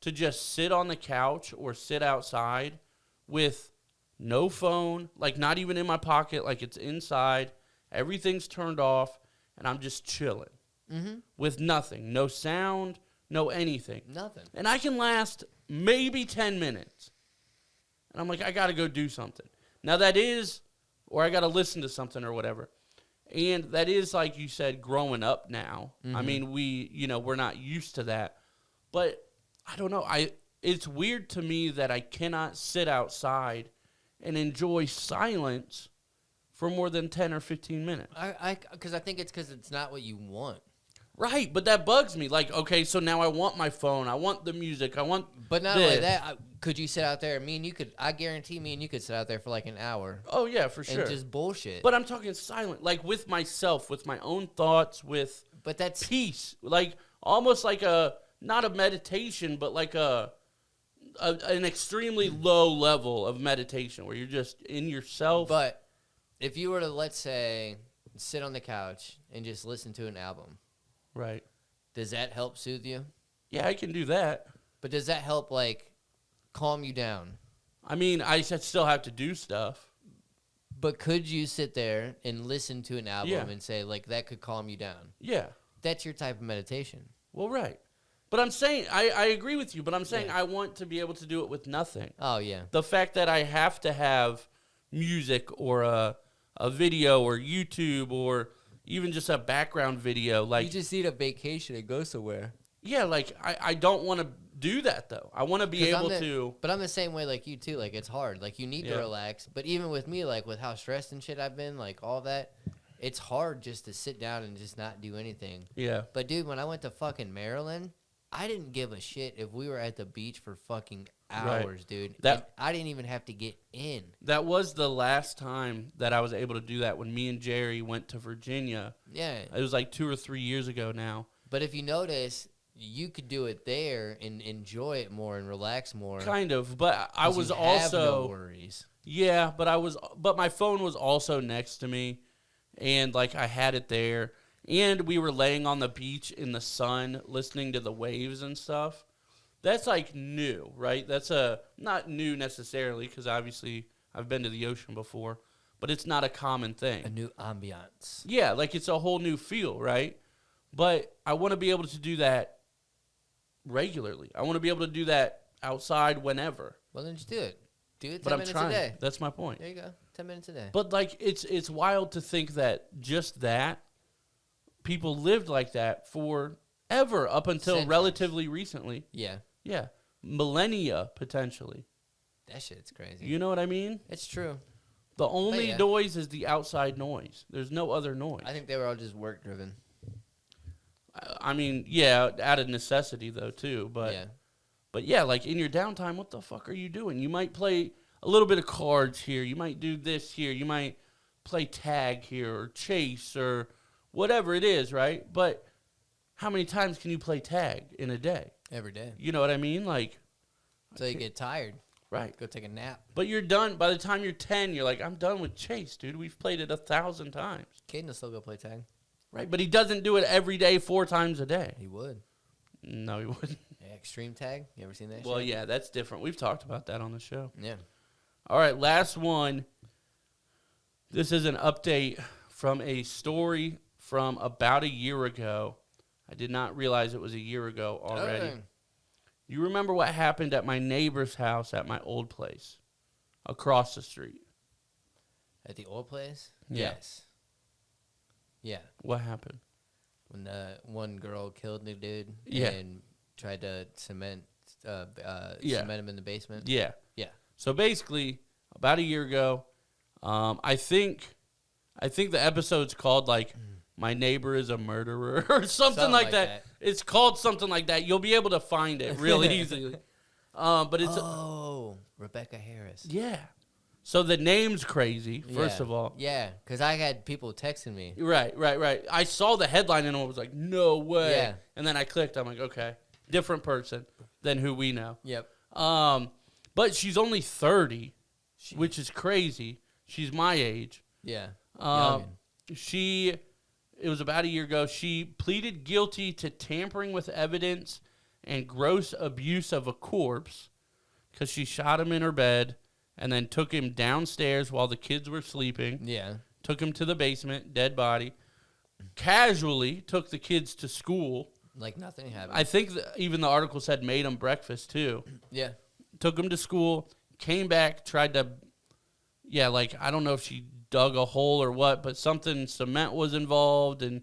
to just sit on the couch or sit outside with no phone, like not even in my pocket, like it's inside. Everything's turned off, and I'm just chilling with nothing, no sound, no anything. Nothing. And I can last maybe 10 minutes. And I'm like, I got to go do something. Now that is, or I got to listen to something or whatever. And that is, like you said, growing up now. I mean, we're not used to that. But I don't know. It's weird to me that I cannot sit outside and enjoy silence for more than 10 or 15 minutes. Because I think it's not what you want. Right, but that bugs me. Like, okay, so now I want my phone. I want the music. I want But not this. only that, could you sit out there? I guarantee me and you could sit out there for like an hour. Oh, yeah, for sure. And just bullshit. But I'm talking silent, like with myself, with my own thoughts, with But that's peace. Like, almost like not a meditation, but like an extremely low level of meditation where you're just in yourself. But if you were to, let's say, sit on the couch and just listen to an album, right. does that help soothe you? Yeah, I can do that. But does that help, like, calm you down? I mean, I still have to do stuff. But could you sit there and listen to an album and say, like, that could calm you down? Yeah. That's your type of meditation. Well, right. But I'm saying, I agree with you, but I'm saying I want to be able to do it with nothing. Oh, yeah. The fact that I have to have music or a video or YouTube or even just a background video. Like, You just need a vacation and go somewhere. Yeah, like, I don't want to do that, though. I want to be able to. But I'm the same way like you, too. Like, it's hard. Like, you need to relax. But even with me, like, with how stressed and shit I've been, like, all that, it's hard just to sit down and just not do anything. Yeah. But, dude, when I went to fucking Maryland, I didn't give a shit if we were at the beach for fucking hours, dude. I didn't even have to get in. That was the last time that I was able to do that when me and Jerry went to Virginia. Yeah. It was like 2 or 3 years ago now. But if you notice, you could do it there and enjoy it more and relax more. Kind of, but I was you also have no worries. Yeah, but my phone was also next to me, and like I had it there, and we were laying on the beach in the sun, listening to the waves and stuff. That's like new, right? That's not new necessarily because obviously I've been to the ocean before, but it's not a common thing. A new ambiance. Yeah, like it's a whole new feel, right? But I want to be able to do that regularly. I want to be able to do that outside whenever. Well, then just do it. Do it 10 But I'm minutes trying. a day. That's my point. There you go. 10 minutes a day. But like it's wild to think that just that people lived like that forever up until Centuries. relatively recently. Yeah. Yeah. Millennia potentially. That shit's crazy. You know what I mean? It's true. The only yeah. noise is the outside noise. There's no other noise. I think they were all just work driven. I mean, yeah, out of necessity though too, but yeah, like in your downtime, what the fuck are you doing? You might play a little bit of cards here. You might do this here. You might play tag here or chase or whatever it is, right? But how many times can you play tag in a day? Every day. You know what I mean? Like, Until you get tired. right. Go take a nap. But you're done. By the time you're 10, you're like, I'm done with chase, dude. We've played it 1,000 times. Caden will still go play tag. Right, but he doesn't do it every day 4 times a day. He would. No, he wouldn't. Yeah, extreme tag. You ever seen that? Well, shit? yeah, that's different. We've talked about that on the show. Yeah. All right, last one. This is an update from a story from about a year ago. I did not realize it was a year ago already. Dang. You remember what happened at my neighbor's house at my old place across the street? At the old place? Yeah. Yes. Yeah. What happened? When the one girl killed the dude Yeah. and tried to cement Yeah. him in the basement. Yeah. Yeah. So basically, about a year ago, I think the episode's called like "My Neighbor is a Murderer" or something like that. It's called something like that. You'll be able to find it really easily. But it's Rebecca Harris. yeah. So the name's crazy. First Yeah. of all, Yeah, because I had people texting me. right. I saw the headline and I was like, "No way!" Yeah. And then I clicked. I'm like, "Okay, different person than who we know." Yep. But she's only 30, which is crazy. She's my age. Yeah. It was about a year ago. She pleaded guilty to tampering with evidence and gross abuse of a corpse because she shot him in her bed and then took him downstairs while the kids were sleeping. Yeah. Took him to the basement, dead body. Casually took the kids to school. Like nothing happened. I think even the article said made them breakfast too. Yeah. Took them to school, came back, tried to, I don't know if she dug a hole or what, but cement was involved, and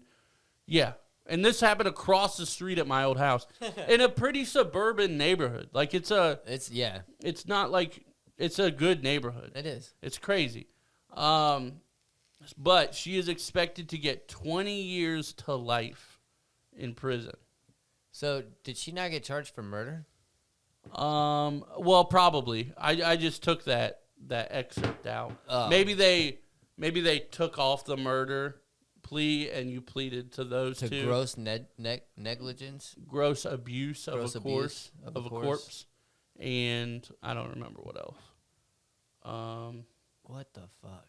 and this happened across the street at my old house in a pretty suburban neighborhood. Like it's not like it's a good neighborhood. It is. It's crazy. But she is expected to get 20 years to life in prison. So did she not get charged for murder? Well, probably. I just took that excerpt out. Oh. Maybe they took off the murder plea and you pleaded to those To two. gross negligence? Gross abuse of Gross a abuse corpse of a corpse, and I don't remember what else. What the fuck?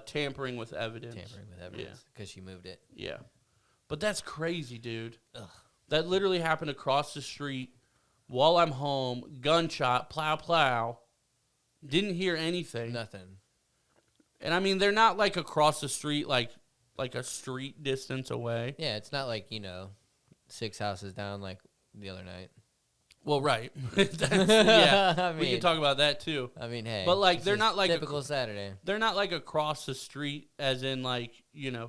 Tampering with evidence. Tampering with evidence because she moved it. Yeah, but that's crazy, dude. Ugh. That literally happened across the street while I'm home. Gunshot, plow, plow. Didn't hear anything. Nothing. And I mean, they're not like across the street, like a street distance away. Yeah, it's not like 6 houses down like the other night. Well, right. Yeah, I we can mean- talk about that too. I mean, hey. But, like, this they're is not like a- typical Saturday. They're not like across the street, as in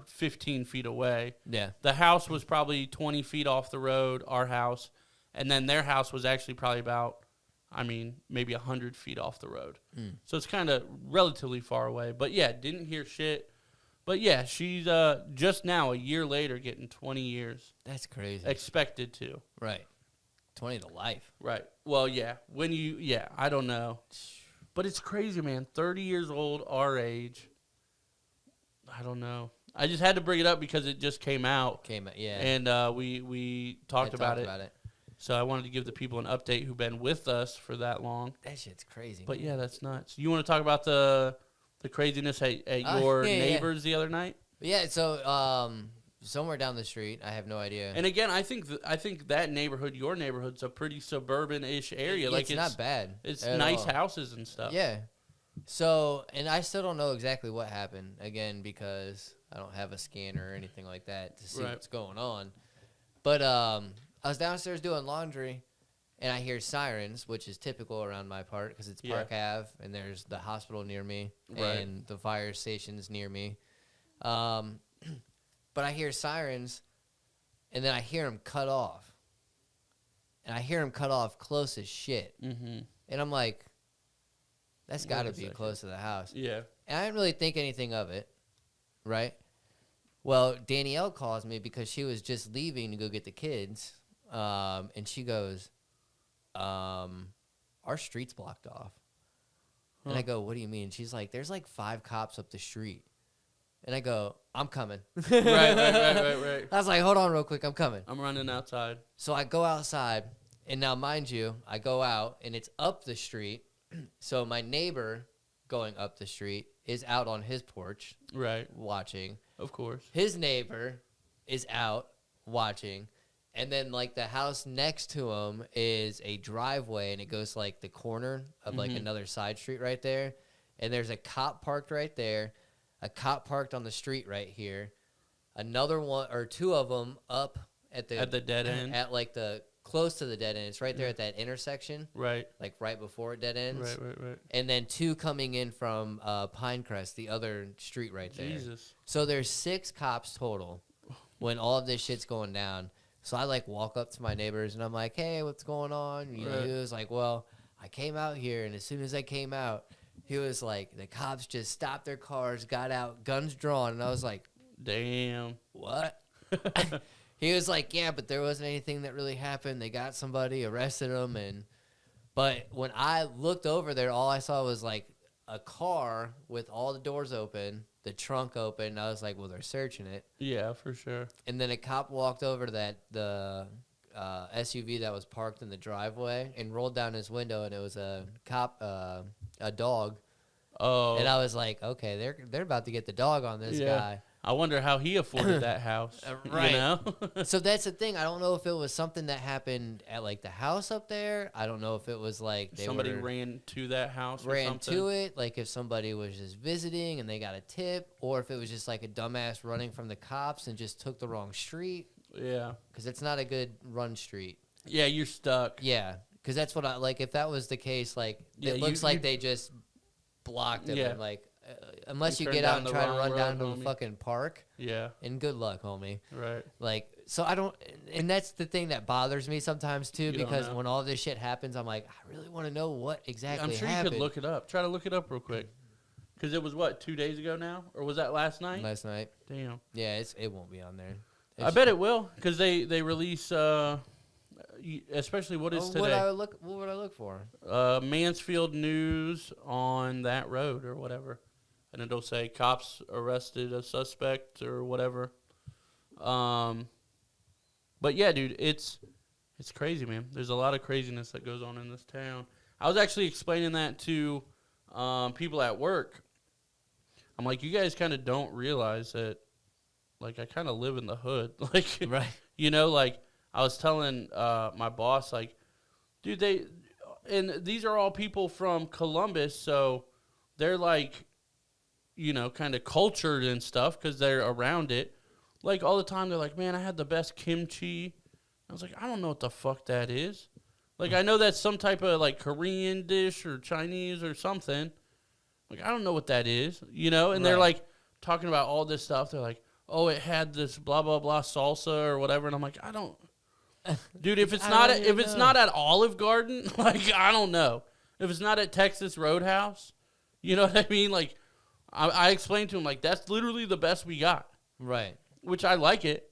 15 feet away. Yeah. The house was probably 20 feet off the road, our house, and then their house was actually probably about, maybe 100 feet off the road. So it's kind of relatively far away. But yeah, didn't hear shit. But yeah, she's just now, a year later, getting 20 years. That's crazy. Expected to. Right. 20 to life. Right. Well, yeah. I don't know. But it's crazy, man. 30 years old, our age. I don't know. I just had to bring it up because it just came out. Yeah. And we talked about it. it. So I wanted to give the people an update who've been with us for that long. That shit's crazy. But yeah, that's nuts. You want to talk about the craziness at your neighbors the other night? Yeah, so somewhere down the street, I have no idea. And again, I think that neighborhood, your neighborhood's a pretty suburban-ish area. It's not bad. It's at nice all. houses and stuff. Yeah. So, and I still don't know exactly what happened, again, because I don't have a scanner or anything like that to see Right. what's going on. But I was downstairs doing laundry, and I hear sirens, which is typical around my part because it's Park Ave, and there's the hospital near me, Right. and the fire station's near me. But I hear sirens, and then I hear them cut off. And I hear them cut off close as shit. Mm-hmm. And I'm like, that's got to Wait a be second. close to the house. Yeah. And I didn't really think anything of it, right? Well, Danielle calls me because she was just leaving to go get the kids. And she goes, our street's blocked off. And I go, what do you mean? She's like, there's like 5 cops up the street. And I go, I'm coming. right. I was like, hold on real quick, I'm coming. I'm running outside. So I go outside, and now, mind you, I go out, and it's up the street. So my neighbor going up the street is out on his porch Right. watching. Of course. His neighbor is out watching. And then, like, the house next to him is a driveway, and it goes to, like, the corner of, like, another side street right there. And there's a cop parked right there, a cop parked on the street right here, another one or two of them up at the dead end. At, like, the close to the dead end. It's right there at that intersection. Right. Like, right before it dead ends. Right. And then 2 coming in from Pinecrest, the other street right there. Jesus. So there's 6 cops total when all of this shit's going down. So I, like, walk up to my neighbors, and I'm like, hey, what's going on? You know, he was like, well, I came out here, and as soon as I came out, he was like, the cops just stopped their cars, got out, guns drawn. And I was like, damn. What? He was like, yeah, but there wasn't anything that really happened. They got somebody, arrested them. But when I looked over there, all I saw was, like, a car with all the doors open, the trunk open. And I was like, well, they're searching it. Yeah, for sure. And then a cop walked over to the SUV that was parked in the driveway and rolled down his window, and it was a dog. Oh. And I was like, okay, they're about to get the dog on this guy. I wonder how he afforded that house. Right. You know? So that's the thing. I don't know if it was something that happened at, like, the house up there. I don't know if it was like somebody ran to that house or ran something. to it, like if somebody was just visiting and they got a tip, or if it was just like a dumbass running from the cops and just took the wrong street. Yeah. Because it's not a good run street. Yeah, you're stuck. Yeah, because that's what I like. If that was the case, like, it looks like they just blocked him. Yeah. And, like, unless you turned get down out and the try to wrong run road, down to homie. the fucking park. Yeah. And good luck, homie. Right. Like, so I don't, and that's the thing that bothers me sometimes too, You don't because know. when all this shit happens, I'm like, I really want to know what exactly I'm sure happened. you could look it up. Try to look it up real quick. Because it was, 2 days ago now? Or was that last night? Last night. Damn. Yeah, it won't be on there. I bet it will. Because they release, especially what is What would today? I look for? Mansfield news on that road or whatever. And it'll say cops arrested a suspect or whatever. But yeah, dude, it's crazy, man. There's a lot of craziness that goes on in this town. I was actually explaining that to people at work. I'm like, you guys kind of don't realize that, like, I kind of live in the hood. Like, Right. you know, like, I was telling my boss, like, dude, and these are all people from Columbus, so they're, like, you know, kind of cultured and stuff because they're around it. Like, all the time, they're like, man, I had the best kimchi. I was like, I don't know what the fuck that is. Like, I know that's some type of, like, Korean dish or Chinese or something. Like, I don't know what that is, you know? And they're, like, talking about all this stuff. They're like, oh, it had this blah, blah, blah salsa or whatever. And I'm like, I don't. Dude, if it's not at Olive Garden, like, I don't know. If it's not at Texas Roadhouse, you know what I mean? Like, I explained to him, like, that's literally the best we got. Right. Which I like it,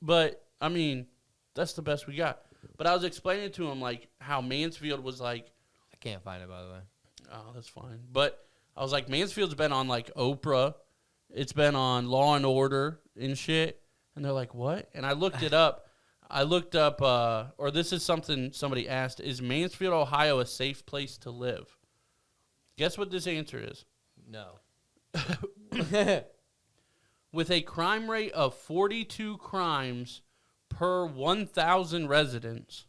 but, I mean, that's the best we got. But I was explaining to him, like, how Mansfield was, like... I can't find it, by the way. Oh, that's fine. But I was like, Mansfield's been on, like, Oprah. It's been on Law and Order and shit. And they're like, what? And I looked it up. Or this is something somebody asked, is Mansfield, Ohio a safe place to live? Guess what this answer is? No. With a crime rate of 42 crimes per 1,000 residents,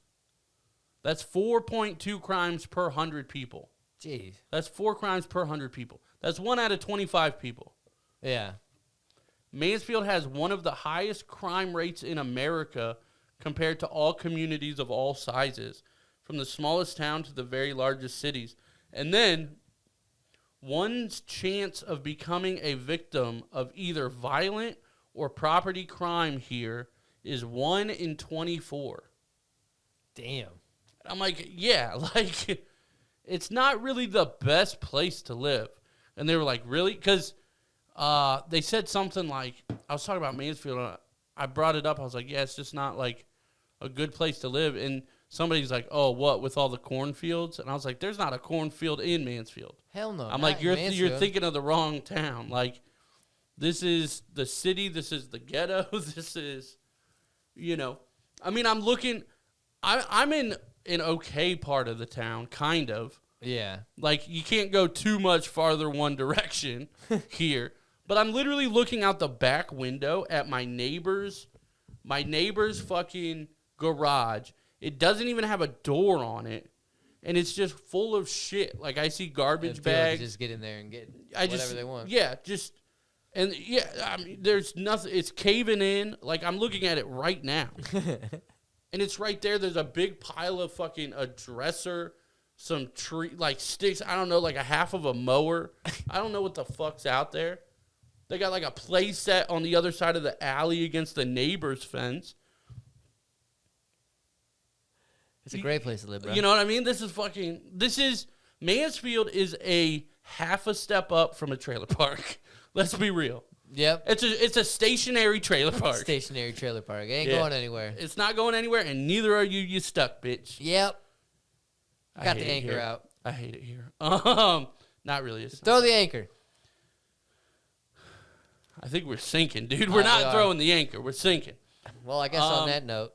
that's 4.2 crimes per 100 people. Jeez. That's 4 crimes per 100 people. That's 1 out of 25 people. Yeah. Mansfield has one of the highest crime rates in America compared to all communities of all sizes, from the smallest town to the very largest cities. And then, one's chance of becoming a victim of either violent or property crime here is 1 in 24. Damn. I'm like, yeah, like, it's not really the best place to live. And they were like, really? Because they said something like, I was talking about Mansfield, and I brought it up. I was like, yeah, it's just not, like, a good place to live. And somebody's like, oh, what, with all the cornfields? And I was like, there's not a cornfield in Mansfield. Hell no. I'm like, you're thinking of the wrong town. Like, this is the city. This is the ghetto. This is, you know. I mean, I'm looking. I'm in an okay part of the town, kind of. Yeah. Like, you can't go too much farther one direction here. But I'm literally looking out the back window at my neighbor's fucking garage. It doesn't even have a door on it. And it's just full of shit. Like, I see garbage bags. Just get in there and get whatever they want. Yeah, I mean, there's nothing. It's caving in. Like, I'm looking at it right now. And it's right there. There's a big pile of fucking a dresser, some tree, like sticks. I don't know, like a half of a mower. I don't know what the fuck's out there. They got like a play set on the other side of the alley against the neighbor's fence. It's a great place to live, bro. You know what I mean? Mansfield is a half a step up from a trailer park. Let's be real. Yep. It's a stationary trailer park. Stationary trailer park. It ain't going anywhere. It's not going anywhere, and neither are you. You stuck, bitch. Yep. Got the anchor out. I hate it here. Not really. Throw the anchor. I think we're sinking, dude. We're not throwing the anchor. We're sinking. Well, I guess on that note.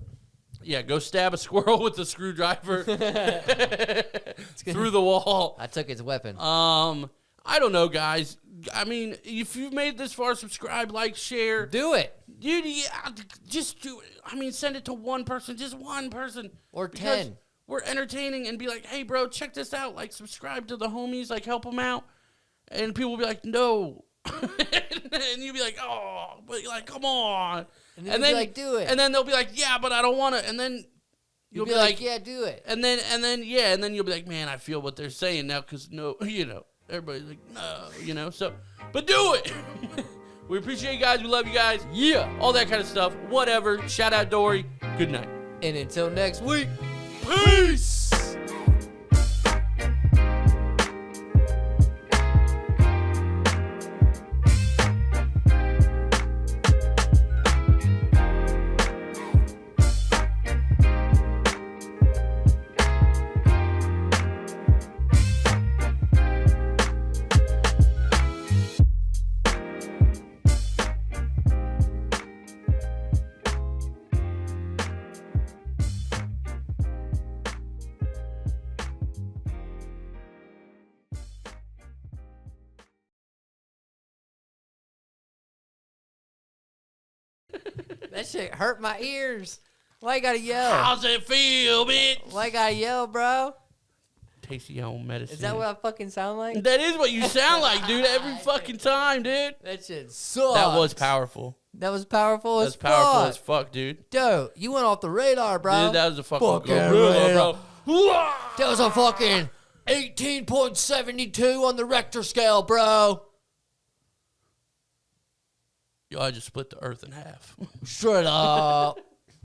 Yeah, go stab a squirrel with a screwdriver through the wall. I took its weapon. I don't know, guys. I mean, if you've made this far, subscribe, like, share. Do it. Dude, just do it. I mean, send it to one person, just one person. Or 10. We're entertaining and be like, hey, bro, check this out. Like, subscribe to the homies. Like, help them out. And people will be like, no. And you'll be like, oh, but like, come on. And then be like, do it. And then they'll be like, yeah, but I don't want to. And then you'll be like, yeah, do it. And then you'll be like, man, I feel what they're saying now because everybody's like, no, so, but do it. We appreciate you guys. We love you guys. Yeah. All that kind of stuff. Whatever. Shout out Dory. Good night. And until next week, peace. that shit hurt my ears. Why you gotta yell? How's it feel, bitch? Why you gotta yell, bro? Taste your own medicine. Is that what I fucking sound like? That is what you sound like, dude. Every fucking time, dude. That shit sucks. That was powerful. That was powerful as fuck. That's powerful as fuck, dude. Dude, you went off the radar, bro. Dude, that was a fucking radar, bro. That was a fucking 18.72 on the Richter scale, bro. Yo, I just split the earth in half. Shut up.